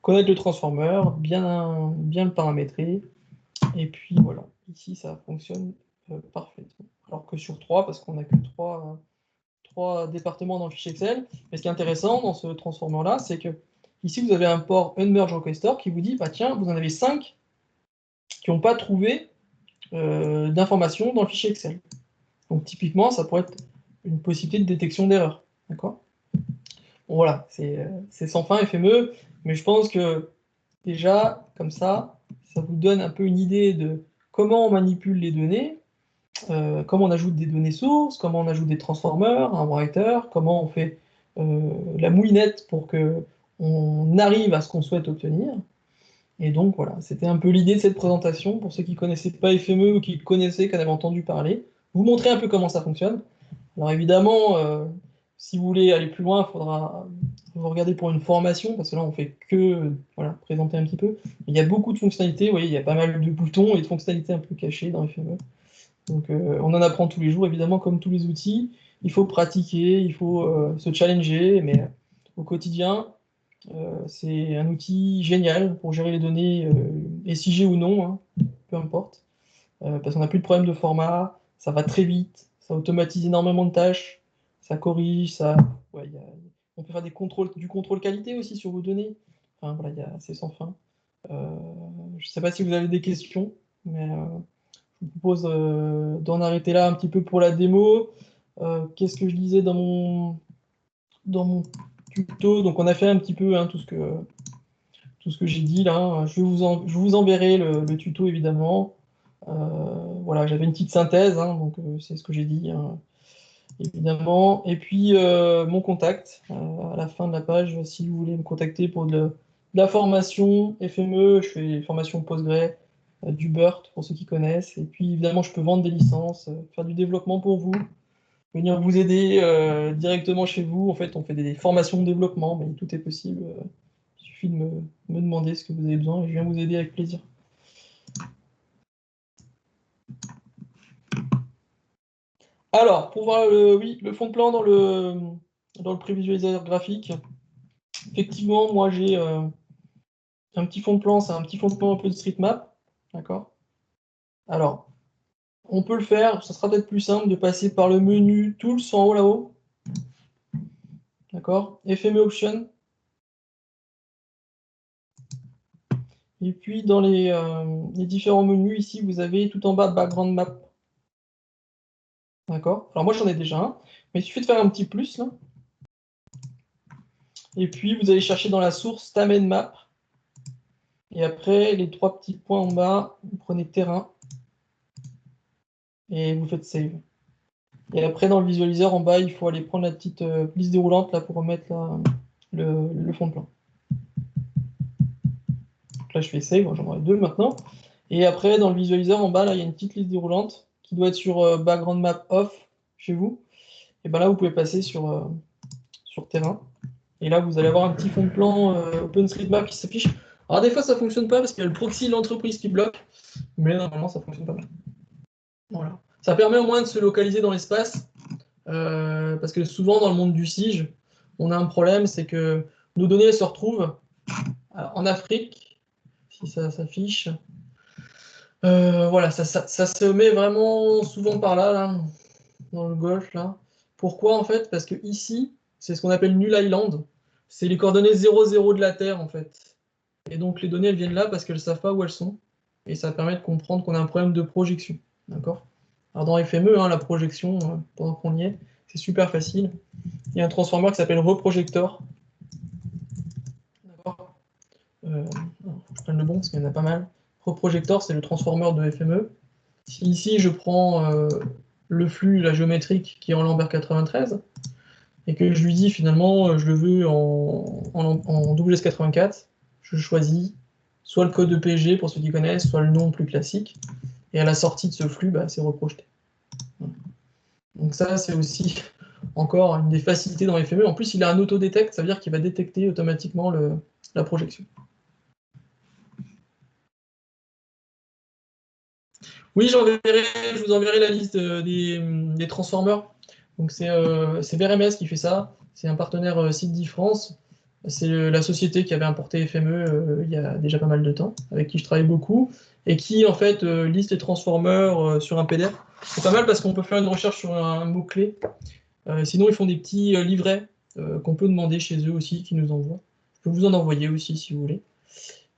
connaître le transformer, bien le paramétrer, et puis voilà. Ici, ça fonctionne parfaitement. Alors que sur 3, parce qu'on n'a que 3 départements dans le fichier Excel. Mais ce qui est intéressant dans ce transformer-là, c'est que ici, vous avez un port unmerge requester qui vous dit, bah tiens, vous en avez 5 qui n'ont pas trouvé d'informations dans le fichier Excel. Donc typiquement, ça pourrait être une possibilité de détection d'erreur. D'accord ? Bon, voilà, c'est sans fin FME, mais je pense que déjà, comme ça vous donne un peu une idée de comment on manipule les données, comment on ajoute des données sources, comment on ajoute des transformers, un writer, comment on fait la moulinette pour qu'on arrive à ce qu'on souhaite obtenir. Et donc voilà, c'était un peu l'idée de cette présentation, pour ceux qui ne connaissaient pas FME ou qui connaissaient, qui en avaient entendu parler, vous montrer un peu comment ça fonctionne. Alors évidemment, si vous voulez aller plus loin, il faudra vous regarder pour une formation, parce que là on fait que voilà, présenter un petit peu. Il y a beaucoup de fonctionnalités, vous voyez, il y a pas mal de boutons et de fonctionnalités un peu cachées dans FME. Donc on en apprend tous les jours, évidemment, comme tous les outils. Il faut pratiquer, il faut se challenger, mais au quotidien, c'est un outil génial pour gérer les données, SIG ou non, hein, peu importe. Parce qu'on n'a plus de problème de format, ça va très vite, ça automatise énormément de tâches, ça corrige, ouais, on peut faire du contrôle qualité aussi sur vos données. Enfin voilà, c'est sans fin. Je ne sais pas si vous avez des questions, mais je vous propose d'en arrêter là un petit peu pour la démo. Qu'est-ce que je disais dans mon tuto? Donc on a fait un petit peu hein, tout ce que j'ai dit là. Je vous enverrai le tuto évidemment. Voilà, j'avais une petite synthèse, hein, donc c'est ce que j'ai dit, hein, évidemment. Et puis mon contact à la fin de la page, si vous voulez me contacter pour de la formation FME, je fais formation Postgre, du BERT pour ceux qui connaissent. Et puis évidemment, je peux vendre des licences, faire du développement pour vous, venir vous aider directement chez vous. En fait, on fait des formations de développement, mais tout est possible. Il suffit de me demander ce que vous avez besoin et je viens vous aider avec plaisir. Alors, pour voir le fond de plan dans le prévisualisateur graphique, effectivement, moi j'ai un petit fond de plan, c'est un petit fond de plan un peu de streetmap. D'accord? Alors, on peut le faire, ça sera peut-être plus simple de passer par le menu Tools en haut là-haut. D'accord? FME Option. Et puis dans les différents menus, ici, vous avez tout en bas Background Map. D'accord? Alors moi j'en ai déjà un, mais il suffit de faire un petit plus là. Et puis vous allez chercher dans la source Tamen Map. Et après, les 3 petits points en bas, vous prenez terrain et vous faites save. Et après, dans le visualiseur, en bas, il faut aller prendre la petite liste déroulante là, pour remettre le fond de plan. Donc là, je fais save, j'en aurai 2 maintenant. Et après, dans le visualiseur, en bas, là, il y a une petite liste déroulante qui doit être sur Background Map Off chez vous. Et bien là, vous pouvez passer sur terrain. Et là, vous allez avoir un petit fond de plan OpenStreetMap qui s'affiche. Alors, des fois, ça ne fonctionne pas parce qu'il y a le proxy de l'entreprise qui bloque. Mais normalement, ça fonctionne pas mal. Voilà. Ça permet au moins de se localiser dans l'espace. Parce que souvent, dans le monde du SIG, on a un problème, c'est que nos données se retrouvent en Afrique, si ça s'affiche. Voilà, ça se met vraiment souvent par là, dans le Golfe. Là. Pourquoi, en fait? Parce que ici, c'est ce qu'on appelle Null Island. C'est les coordonnées 0,0 de la Terre, en fait. Et donc, les données, elles viennent là parce qu'elles ne savent pas où elles sont. Et ça permet de comprendre qu'on a un problème de projection. D'accord? Alors, dans FME, la projection, pendant qu'on y est, c'est super facile. Il y a un transformer qui s'appelle reprojector. D'accord. Faut que je prenne le bon parce qu'il y en a pas mal. Reprojector, c'est le transformer de FME. Ici, je prends le flux, la géométrique qui est en Lambert 93, et que je lui dis finalement, je le veux en WS84, je choisis soit le code EPG pour ceux qui connaissent, soit le nom plus classique, et à la sortie de ce flux, c'est reprojeté. Voilà. Donc ça, c'est aussi encore une des facilités dans FME. En plus, il a un autodétect, ça veut dire qu'il va détecter automatiquement la projection. Oui, je vous enverrai la liste des transformers. Donc c'est VRMS qui fait ça. C'est un partenaire Syldi France. C'est la société qui avait importé FME il y a déjà pas mal de temps, avec qui je travaille beaucoup, et qui en fait liste les transformers sur un PDF. C'est pas mal parce qu'on peut faire une recherche sur un mot-clé. Sinon, ils font des petits livrets qu'on peut demander chez eux aussi, qui nous envoient. Je peux vous en envoyer aussi si vous voulez.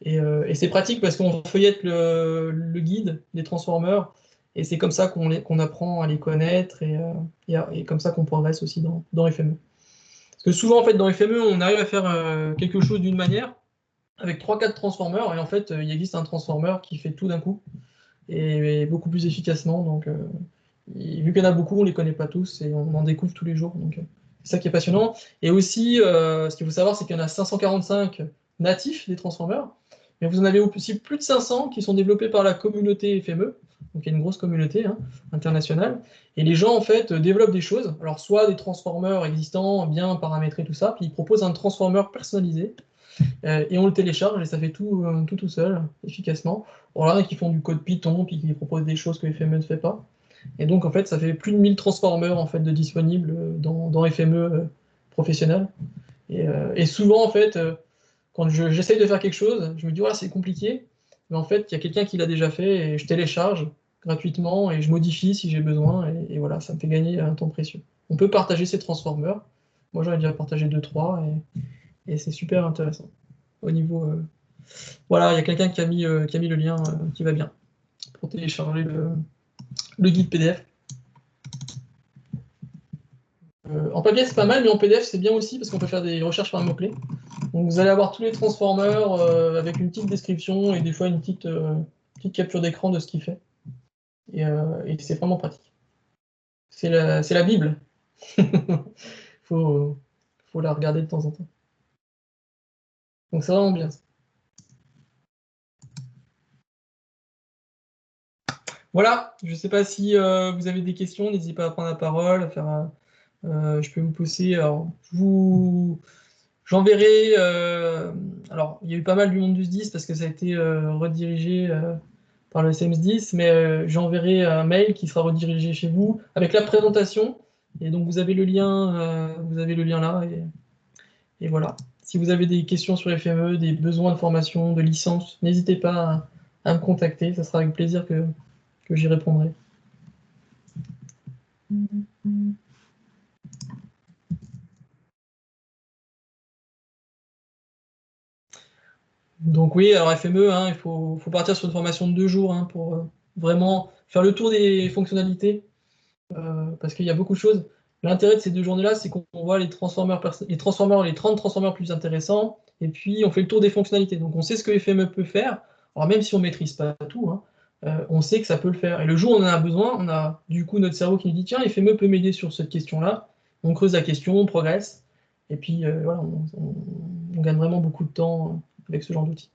Et c'est pratique parce qu'on feuillette le guide des transformers et c'est comme ça qu'on apprend à les connaître et comme ça qu'on progresse aussi dans FME. Parce que souvent, en fait, dans FME, on arrive à faire quelque chose d'une manière avec 3-4 transformers et en fait, il existe un transformer qui fait tout d'un coup et beaucoup plus efficacement. Donc, vu qu'il y en a beaucoup, on ne les connaît pas tous et on en découvre tous les jours. Donc, c'est ça qui est passionnant. Et aussi, ce qu'il faut savoir, c'est qu'il y en a 545 natifs des transformers. Mais vous en avez aussi plus de 500 qui sont développés par la communauté FME. Donc il y a une grosse communauté internationale. Et les gens, en fait, développent des choses. Alors, soit des transformers existants, bien paramétrés, tout ça, puis ils proposent un transformer personnalisé. Et on le télécharge et ça fait tout seul, efficacement. Voilà, et qui font du code Python, puis qui proposent des choses que FME ne fait pas. Et donc, en fait, ça fait plus de 1000 transformers en fait, de disponibles dans FME professionnel. Et souvent, en fait, quand j'essaye de faire quelque chose, je me dis, ouais, c'est compliqué. Mais en fait, il y a quelqu'un qui l'a déjà fait et je télécharge gratuitement et je modifie si j'ai besoin. Et voilà, ça me fait gagner un temps précieux. On peut partager ces transformers. Moi, j'en ai déjà partagé 2-3 et c'est super intéressant. Au niveau. Voilà, il y a quelqu'un qui a mis le lien qui va bien pour télécharger le guide PDF. En papier, c'est pas mal, mais en PDF, c'est bien aussi parce qu'on peut faire des recherches par mots-clés. Donc, vous allez avoir tous les transformers avec une petite description et des fois une petite capture d'écran de ce qu'il fait. Et c'est vraiment pratique. C'est la Bible. faut la regarder de temps en temps. Donc, c'est vraiment bien. Voilà, je ne sais pas si vous avez des questions, n'hésitez pas à prendre la parole, à faire. Je peux vous poser. Alors, j'enverrai. Alors, il y a eu pas mal du monde du SDIS parce que ça a été redirigé par le SEM10, mais j'enverrai un mail qui sera redirigé chez vous avec la présentation. Et donc, vous avez le lien là. Et voilà. Si vous avez des questions sur FME, des besoins de formation, de licence, n'hésitez pas à me contacter. Ça sera avec plaisir que j'y répondrai. Donc oui, alors FME, il faut partir sur une formation de 2 jours pour vraiment faire le tour des fonctionnalités, parce qu'il y a beaucoup de choses. L'intérêt de ces 2 journées-là, c'est qu'on voit les 30 transformers plus intéressants, et puis on fait le tour des fonctionnalités. Donc on sait ce que FME peut faire, alors même si on ne maîtrise pas tout, on sait que ça peut le faire. Et le jour où on en a besoin, on a du coup notre cerveau qui nous dit, tiens, FME peut m'aider sur cette question-là. On creuse la question, on progresse, et puis voilà, on gagne vraiment beaucoup de temps avec ce genre d'outils.